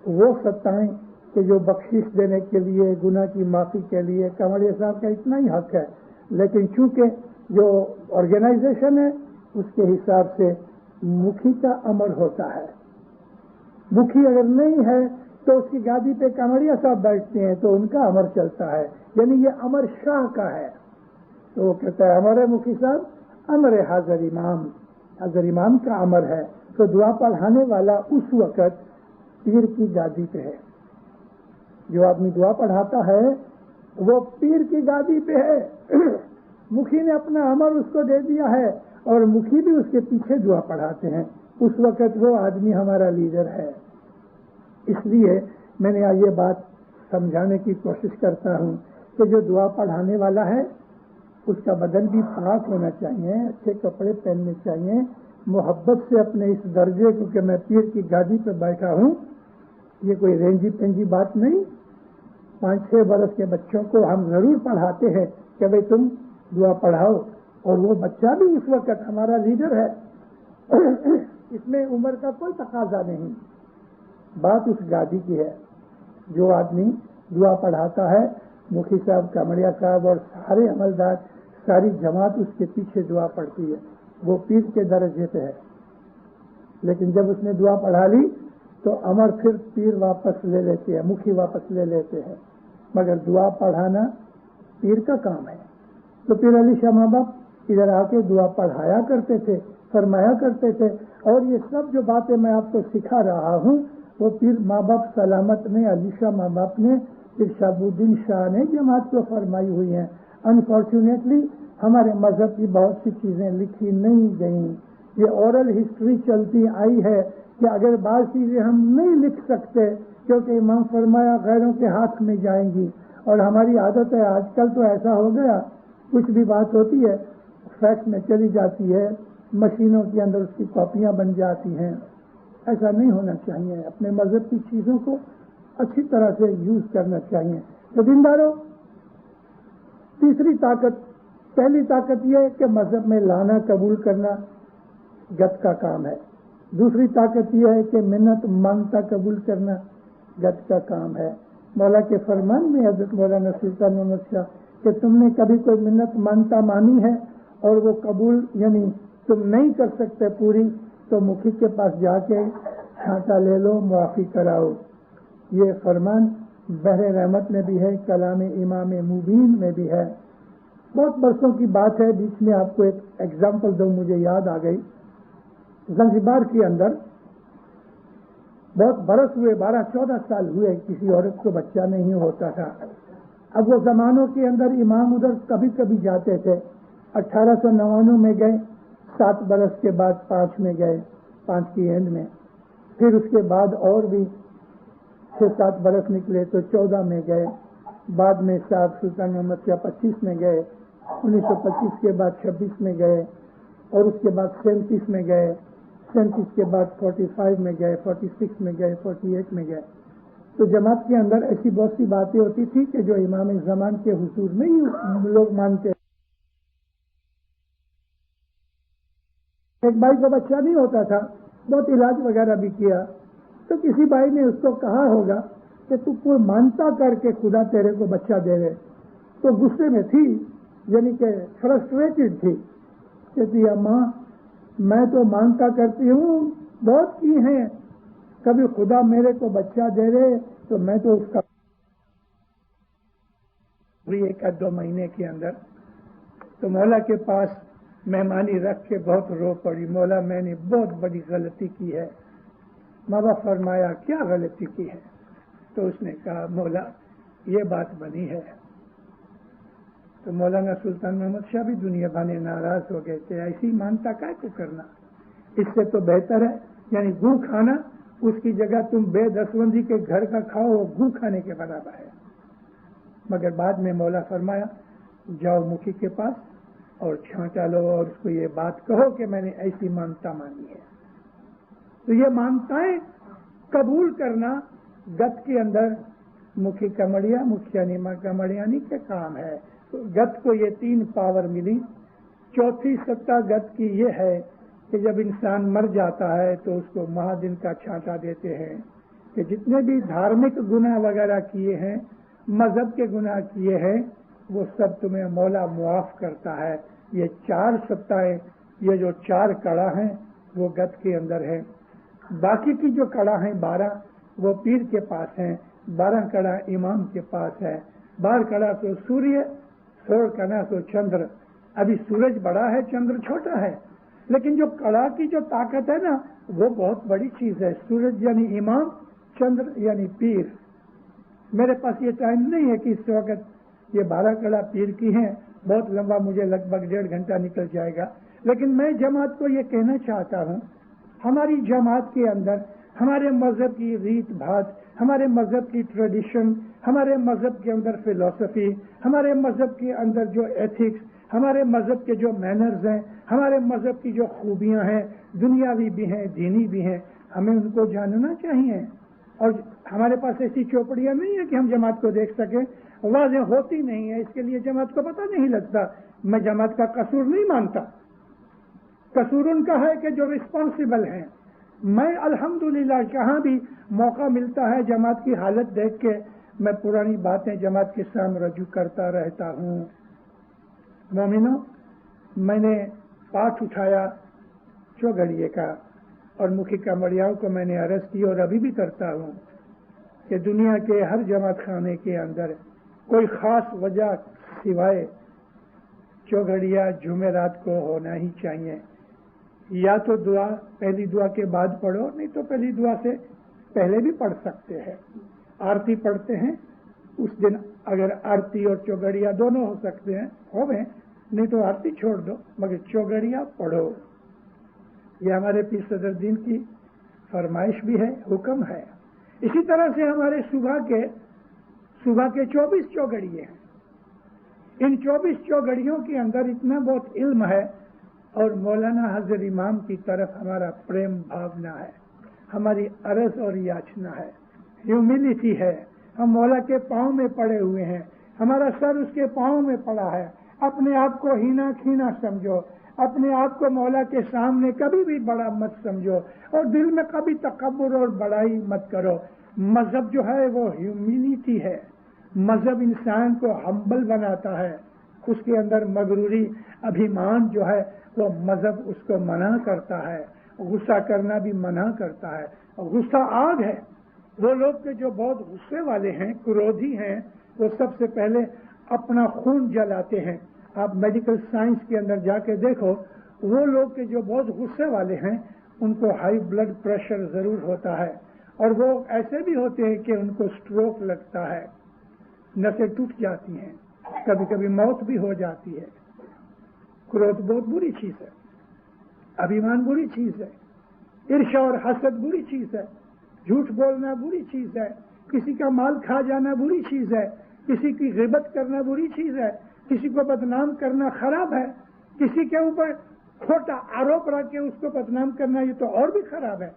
वो सत्ताएं कि जो बख्शिश देने के लिए, गुनाह की माफी के लिए कमरिया साहब का इतना ही हक है। लेकिन चूंकि जो ऑर्गेनाइजेशन है उसके हिसाब से मुखी का अमर होता है। मुखी अगर नहीं है तो उसकी गादी पे कमरिया साहब बैठते हैं तो उनका अमर चलता है, यानी ये अमर शाह का है। तो वो कहता है अमर है मुखी साहब, अमर है हाजर इमाम, हाजर इमाम का अमर है। तो दुआ पढ़ाने वाला उस वक्त पीर की गादी पे है। जो आदमी दुआ पढ़ाता है वो पीर की गादी पे है। मुखी ने अपना अमर उसको दे दिया है और मुखी भी उसके पीछे दुआ पढ़ाते हैं। उस वक्त वो आदमी हमारा लीडर है। इसलिए मैंने आज ये बात समझाने की कोशिश करता हूँ कि जो दुआ पढ़ाने वाला है उसका बदन भी पाक होना चाहिए, अच्छे कपड़े पहनने चाहिए, मोहब्बत से अपने इस दर्जे को कि मैं पीर की गादी पर बैठा हूँ, ये कोई रेंजी पेंजी बात नहीं। 5-6 बरस के बच्चों को हम जरूर पढ़ाते हैं कि भाई तुम दुआ पढ़ाओ, और वो बच्चा भी इस वक्त हमारा लीडर है। इसमें उम्र का कोई तकाजा नहीं, बात उस गादी की है। जो आदमी दुआ पढ़ाता है, मुखी साहब, कमरिया साहब और सारे अमलदार, सारी जमात उसके पीछे दुआ पढ़ती है, वो पीर के दर्जे पे है। लेकिन जब उसने दुआ पढ़ा ली तो अमर फिर पीर वापस ले लेते हैं, मुखी वापस ले लेते हैं। मगर दुआ पढ़ाना पीर का काम है। तो पीर अली शाह माँ बाप इधर आके दुआ पढ़ाया करते थे, फरमाया करते थे। और ये सब जो बातें मैं आपको सिखा रहा हूँ वो पीर माँ बाप सलामत ने, अली शाह माँ बाप ने, पीर शहाबुद्दीन शाह ने जमात को फरमाई हुई हैं। अनफॉर्चुनेटली हमारे मजहब की बहुत सी चीजें लिखी नहीं गई। ये ओरल हिस्ट्री चलती आई है कि अगर बात चीजें हम नहीं लिख सकते क्योंकि इमाम फरमाया गैरों के हाथ में जाएंगी, اور ہماری عادت ہے آج کل تو ایسا ہو گیا، کچھ بھی بات ہوتی ہے فیکس میں چلی جاتی ہے، مشینوں کے اندر اس کی کاپیاں بن جاتی ہیں. ایسا نہیں ہونا چاہیے. اپنے مذہب کی چیزوں کو اچھی طرح سے یوز کرنا چاہیے. تو دینداروں، تیسری طاقت، پہلی طاقت یہ ہے کہ مذہب میں لانا قبول کرنا گت کا کام ہے. دوسری طاقت یہ ہے کہ منت مانگتا قبول کرنا گت کا کام ہے. مولا کے فرمان میں حضرت مولانا سلطان محمد شاہ کہ تم نے کبھی کوئی منت مانتا مانی ہے اور وہ قبول یعنی تم نہیں کر سکتے پوری، تو مکھی کے پاس جا کے چھانٹا لے لو، معافی کراؤ. یہ فرمان بحر رحمت میں بھی ہے، کلام امام مبین میں بھی ہے. بہت برسوں کی بات ہے، بیچ میں آپ کو ایک ایگزامپل دو، مجھے یاد آ گئی. زنجبار کے اندر بہت برس ہوئے، 12-14 سال ہوئے، کسی عورت کو بچہ نہیں ہوتا تھا. اب وہ زمانوں کے اندر امام ادھر کبھی کبھی جاتے تھے. 1899 میں گئے، 7 برس کے بعد 5 میں گئے، 5 کی اینڈ میں. پھر اس کے بعد اور بھی 6-7 برس نکلے تو 14 میں گئے. بعد میں صاحب سلطان محمد شاہ 25 میں گئے، 1925 کے بعد 26 میں گئے، اور اس کے بعد 37 میں گئے، 37 کے بعد 45 میں گئے، 46 میں گئے، 48 میں گئے. تو جماعت کے اندر ایسی بہت سی باتیں ہوتی تھی کہ جو امام زمان کے حضور میں ہی لوگ مانتے. ایک بھائی کو بچہ نہیں ہوتا تھا، بہت علاج وغیرہ بھی کیا، تو کسی بھائی نے اس کو کہا ہوگا کہ تو کوئی مانتا کر کے خدا تیرے کو بچہ دے دے. تو غصے میں تھی، یعنی کہ فرسٹریٹڈ تھی. کہتی اماں میں تو مانتا کرتی ہوں، بہت کی ہیں، کبھی خدا میرے کو بچہ دے دے تو میں تو اس کا 1-2 مہینے کے اندر تو مولا کے پاس مہمانی رکھ کے بہت رو پڑی. مولا میں نے بہت بڑی غلطی کی ہے. بابا فرمایا کیا غلطی کی ہے؟ تو اس نے کہا مولا یہ بات بنی ہے. تو مولانا سلطان محمد شاہ بھی دنیا بھانے ناراض ہو گئے کہ ایسی مانتا کائے کو کرنا، اس سے تو بہتر ہے یعنی گو کھانا، اس کی جگہ تم بے دسوندی کے گھر کا کھاؤ، وہ گو کھانے کے برابر ہے. مگر بعد میں مولا فرمایا جاؤ مکھی کے پاس اور چھانٹا لو اور اس کو یہ بات کہو کہ میں نے ایسی مانتا مانی ہے. تو یہ مانتائیں قبول کرنا گت کے اندر مکھی کمڑیا، مکھیا نیما کمڑیانی کے کام ہے. تو گت کو یہ 3 پاور ملی. چوتھی سطح گت کی یہ ہے کہ جب انسان مر جاتا ہے تو اس کو مہادن کا چھانٹا دیتے ہیں کہ جتنے بھی دھارمک گناہ وغیرہ کیے ہیں، مذہب کے گناہ کیے ہیں، وہ سب تمہیں مولا معاف کرتا ہے. یہ 4 سطحیں، یہ جو 4 کڑا ہیں وہ گت کے اندر ہے. باقی کی جو کڑا ہیں 12 وہ پیر کے پاس ہیں، 12 کڑا امام کے پاس ہے. 12 کڑا تو سوریہ، 16 کڑا تو چندر. ابھی سورج بڑا ہے، چندر چھوٹا ہے، لیکن جو کڑا کی جو طاقت ہے نا وہ بہت بڑی چیز ہے. سورج یعنی امام، چندر یعنی پیر. میرے پاس یہ ٹائم نہیں ہے کہ اس وقت یہ 12 کڑا پیر کی ہیں، بہت لمبا، مجھے لگ بھگ 1.5 گھنٹہ نکل جائے گا. لیکن میں جماعت کو یہ کہنا چاہتا ہوں، ہماری جماعت کے اندر ہمارے مذہب کی ریت بھات، ہمارے مذہب کی ٹریڈیشن، ہمارے مذہب کے اندر فلسفی، ہمارے مذہب کے اندر جو ایتھکس، ہمارے مذہب کے جو مینرز ہیں، ہمارے مذہب کی جو خوبیاں ہیں، دنیاوی بھی ہیں، دینی بھی ہیں، ہمیں ان کو جاننا چاہیے. اور ہمارے پاس ایسی چوپڑیاں نہیں ہیں کہ ہم جماعت کو دیکھ سکیں، واضح ہوتی نہیں ہے، اس کے لیے جماعت کو پتہ نہیں لگتا. میں جماعت کا قصور نہیں مانتا، قصور ان کا ہے کہ جو رسپانسبل ہیں. میں الحمدللہ جہاں بھی موقع ملتا ہے جماعت کی حالت دیکھ کے میں پرانی باتیں جماعت کے سامنے رجوع کرتا رہتا ہوں. مومنوں، میں نے پاٹ اٹھایا چوگڑیے کا اور مکھی کمڑیاؤں کو میں نے عرض کی اور ابھی بھی کرتا ہوں کہ دنیا کے ہر جماعت خانے کے اندر کوئی خاص وجہ سوائے چوگڑیا جمعرات کو ہونا ہی چاہیے. یا تو دعا پہلی دعا کے بعد پڑھو، نہیں تو پہلی دعا سے پہلے بھی پڑھ سکتے ہیں. آرتی پڑھتے ہیں اس دن، اگر آرتی اور چوگڑیا دونوں ہو سکتے ہیں ہو گئے، نہیں تو آرتی چھوڑ دو مگر چوگڑیا پڑھو. یہ ہمارے پیر صدر دین کی فرمائش بھی ہے، حکم ہے. اسی طرح سے ہمارے صبح کے सुबह के 24 चौघड़िए हैं। इन 24 चौघड़ियों के अंदर इतना बहुत इल्म है और मौलाना हजरत इमाम की तरफ हमारा प्रेम भावना है, हमारी अरज और याचना है, ह्यूमिलिटी है। हम मौला के पांव में पड़े हुए हैं, हमारा सर उसके पांव में पड़ा है। अपने आप को हीना खीना समझो, अपने आप को मौला के सामने कभी भी बड़ा मत समझो और दिल में कभी तकब्बुर और बड़ाई मत करो। मजहब जो है वो ह्यूमिलिटी है। मजहब इंसान को हम्बल बनाता है, उसके अंदर मगरूरी अभिमान जो है वो मजहब उसको मना करता है। गुस्सा करना भी मना करता है। और गुस्सा आग है। वो लोग के जो बहुत गुस्से वाले हैं, क्रोधी हैं, वो सबसे पहले अपना खून जलाते हैं। आप मेडिकल साइंस के अंदर जाके देखो, वो लोग के जो बहुत गुस्से वाले हैं उनको हाई ब्लड प्रेशर जरूर होता है और वो ऐसे भी होते हैं कि उनको स्ट्रोक लगता है, नसें टूट जाती हैं, कभी कभी मौत भी हो जाती है। क्रोध बहुत बुरी चीज है, अभिमान बुरी चीज है, ईर्ष्या और हसद बुरी चीज है, झूठ बोलना बुरी चीज है, किसी का माल खा जाना बुरी चीज है, किसी की गिबत करना बुरी चीज है, किसी को बदनाम करना खराब है, किसी के ऊपर खोटा आरोप रख के उसको बदनाम करना ये तो और भी खराब है।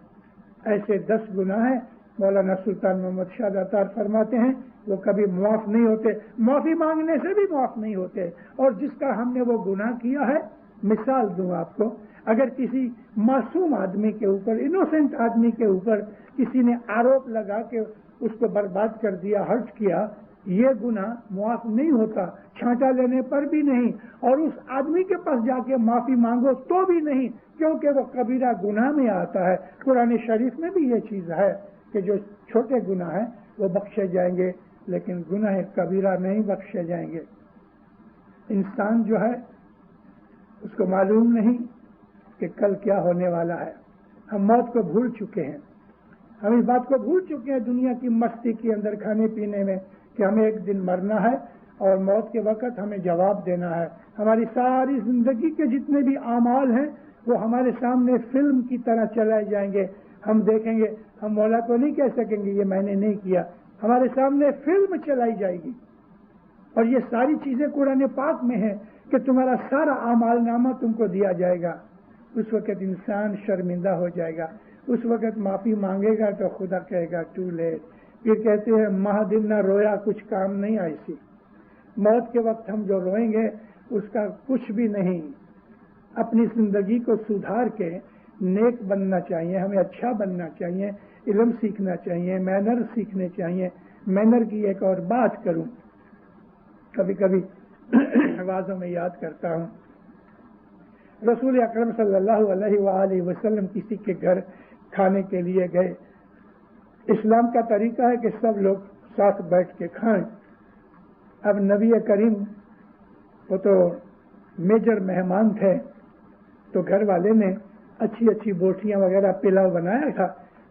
ऐसे 10 गुनाह हैं। मौलाना सुल्तान मोहम्मद शाह दातार फरमाते हैं वो कभी माफ नहीं होते, माफी मांगने से भी माफ नहीं होते। और जिसका हमने वो गुनाह किया है, मिसाल दूं आपको, अगर किसी मासूम आदमी के ऊपर, इनोसेंट आदमी के ऊपर किसी ने आरोप लगा के उसको बर्बाद कर दिया, हर्ट किया, ये गुनाह माफ नहीं होता, छांटा लेने पर भी नहीं, और उस आदमी के पास जाके माफी मांगो तो भी नहीं, क्योंकि वो कबीरा गुनाह में आता है। कुरान शरीफ में भी ये चीज है कि जो छोटे गुनाह हैं वो बख्शे जाएंगे, लेकिन गुनाह कबीरा नहीं बख्शे जाएंगे। इंसान जो है उसको मालूम नहीं कि कल क्या होने वाला है। हम मौत को भूल चुके हैं, हम इस बात को भूल चुके हैं दुनिया की मस्ती के अंदर, खाने पीने में, कि हमें एक दिन मरना है और मौत के वक्त हमें जवाब देना है। हमारी सारी जिंदगी के जितने भी आमाल हैं वो हमारे सामने फिल्म की तरह चलाए जाएंगे। हम देखेंगे, हम मौला को नहीं कह सकेंगे ये मैंने नहीं किया, हमारे सामने फिल्म चलाई जाएगी। और ये सारी चीजें कुरान पाक में है कि तुम्हारा सारा आमाल नामा तुमको दिया जाएगा। उस वक्त इंसान शर्मिंदा हो जाएगा, उस वक्त माफी मांगेगा तो खुदा कहेगा टू लेट। फिर कहते हैं महादिन ना रोया कुछ काम नहीं आई सी। मौत के वक्त हम जो रोएंगे उसका कुछ भी नहीं। अपनी जिंदगी को सुधार के नेक बनना चाहिए, हमें अच्छा बनना चाहिए, इल्म सीखना चाहिए, मैनर सीखने चाहिए। मैनर की एक और बात करूं, कभी कभी आवाजों में याद करता हूं, रसूल अकरम सल्लल्लाहु अलैहि वसल्लम किसी के घर खाने के लिए गए। इस्लाम का तरीका है कि सब लोग साथ बैठ के खाएं। अब नबी करीम वो तो मेजर मेहमान थे, तो घर वाले ने अच्छी अच्छी बोटियां वगैरह पिलाव बनाया था।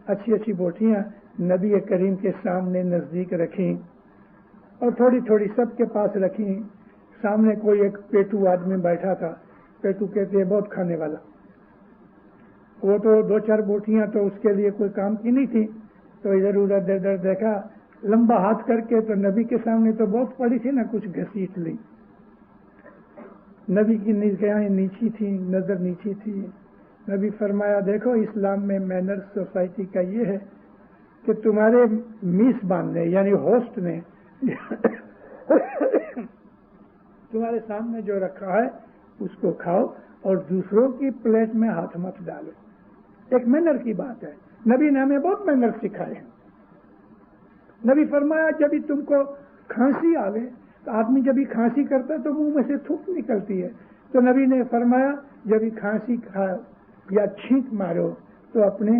अच्छी अच्छी बोटियां नबी करीम के सामने नजदीक रखी और थोड़ी थोड़ी सबके पास रखी। सामने कोई एक पेटू आदमी बैठा था। पेटू कहते हैं बहुत खाने वाला। वो तो 2-4 बोटियां तो उसके लिए कोई काम की नहीं थी, तो इधर उधर इधर देखा, लंबा हाथ करके, तो नबी के सामने तो बहुत पड़ी थी ना, कुछ घसीट ली। नबी की निगाहें नीची थी, नजर नीची थी। नबी फरमाया देखो इस्लाम में मैनर सोसाइटी का ये है कि तुम्हारे मेजबान ने यानी होस्ट ने तुम्हारे सामने जो रखा है उसको खाओ और दूसरों की प्लेट में हाथ मत डालो। एक मैनर की बात है। नबी ने हमें बहुत मैनर सिखाए हैं। नबी फरमाया जब भी तुमको खांसी आवे, तो आदमी जब भी खांसी करता है तो मुंह में से थूक निकलती है, तो नबी ने फरमाया जब भी खांसी खाओ या छींक मारो तो अपने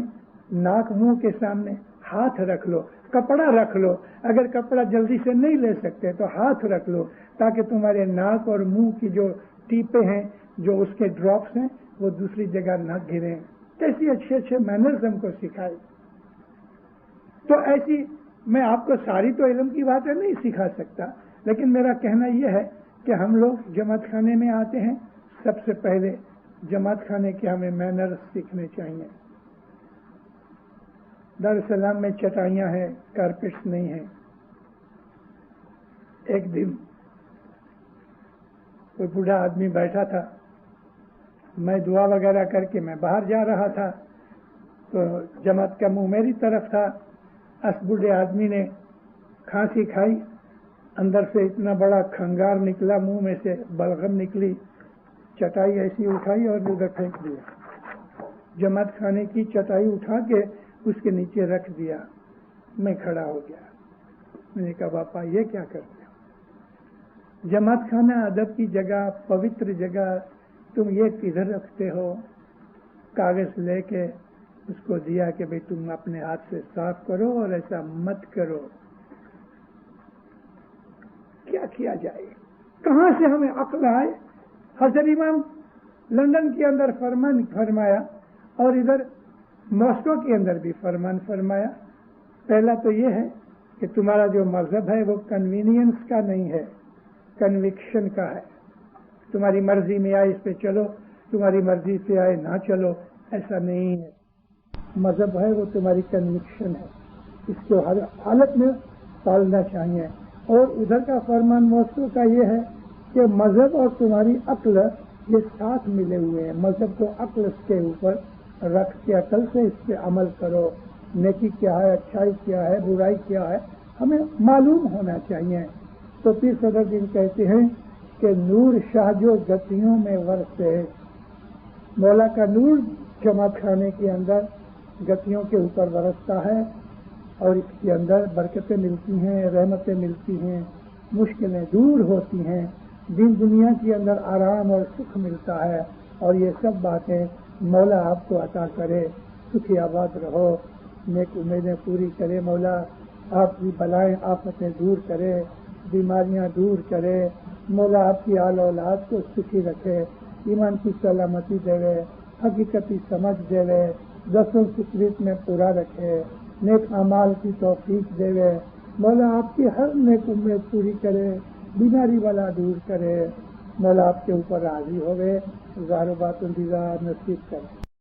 नाक मुंह के सामने हाथ रख लो, कपड़ा रख लो। अगर कपड़ा जल्दी से नहीं ले सकते तो हाथ रख लो, ताकि तुम्हारे नाक और मुंह की जो टीपे हैं, जो उसके ड्रॉप्स हैं, वो दूसरी जगह न गिरे। कैसी अच्छे अच्छे मैनर्स हमको सिखाए। तो ऐसी मैं आपको सारी तो इल्म की बातें नहीं सिखा सकता, लेकिन मेरा कहना यह है कि हम लोग जमात खाने में आते हैं, सबसे पहले जमात खाने के हमें मैनर्स सीखने चाहिए। दारुल सलाम में चटाइयां हैं, कारपेट्स नहीं हैं। ایک دن کوئی بوڑھا آدمی بیٹھا تھا، میں دعا وغیرہ کر کے میں باہر جا رہا تھا تو جماعت کا منہ میری طرف تھا. اس بوڑھے آدمی نے کھانسی کھائی، اندر سے اتنا بڑا کھنگار نکلا، منہ میں سے بلغم نکلی، چٹائی ایسی اٹھائی اور ادھر پھینک دیا. جماعت کھانے کی چٹائی اٹھا کے اس کے نیچے رکھ دیا. میں کھڑا ہو گیا، میں نے کہا باپا یہ کیا کرتے ہو؟ جماعت کھانا ادب کی جگہ، پوتر جگہ، تم یہ کدھر رکھتے ہو؟ کاغذ لے کے اس کو دیا کہ بھئی تم اپنے ہاتھ سے صاف کرو اور ایسا مت کرو. کیا کیا جائے؟ کہاں سے ہمیں عقل آئے؟ حضرت امام لندن کے اندر فرمان فرمایا اور ادھر ماسکو کے اندر بھی فرمان فرمایا. پہلا تو یہ ہے کہ تمہارا جو مذہب ہے وہ کنوینئنس کا نہیں ہے، کنوکشن کا ہے. تمہاری مرضی میں آئے اس پہ چلو، تمہاری مرضی سے آئے نہ چلو، ایسا نہیں ہے. مذہب ہے وہ تمہاری کنوکشن ہے، اس کو ہر حالت میں پالنا چاہیے. اور ادھر کا فرمان ماسکو کا یہ ہے کہ مذہب اور تمہاری عقل یہ ساتھ ملے ہوئے ہیں. مذہب کو عقل کے اوپر رکھ کے عقل سے اس پہ عمل کرو. نیکی کیا ہے، اچھائی کیا ہے، برائی کیا ہے، ہمیں معلوم ہونا چاہیے. تو پیر صدر دین کہتے ہیں کہ نور شاہ جو گتیوں میں ورسے، مولا کا نور جماعت خانے کے اندر گتیوں کے اوپر برستا ہے اور اس کے اندر برکتیں ملتی ہیں، رحمتیں ملتی ہیں، مشکلیں دور ہوتی ہیں، دین دنیا کے اندر آرام اور سکھ ملتا ہے. اور یہ سب باتیں مولا آپ کو عطا کرے. سکھی آباد رہو، نیک امیدیں پوری کرے مولا. آپ کی بلائیں آفتیں دور کرے، بیماریاں دور کرے. مولا آپ کی آل اولاد کو سکھی رکھے، ایمان کی سلامتی دے، حقیقتی سمجھ دے، دسوں فکریت میں پورا رکھے، نیک اعمال کی توفیق دے. مولا آپ کی ہر نیک امید پوری کرے، بیماری والا دور کرے. مولا آپ کے اوپر راضی ہوئے، زار و بات نصیب کرے.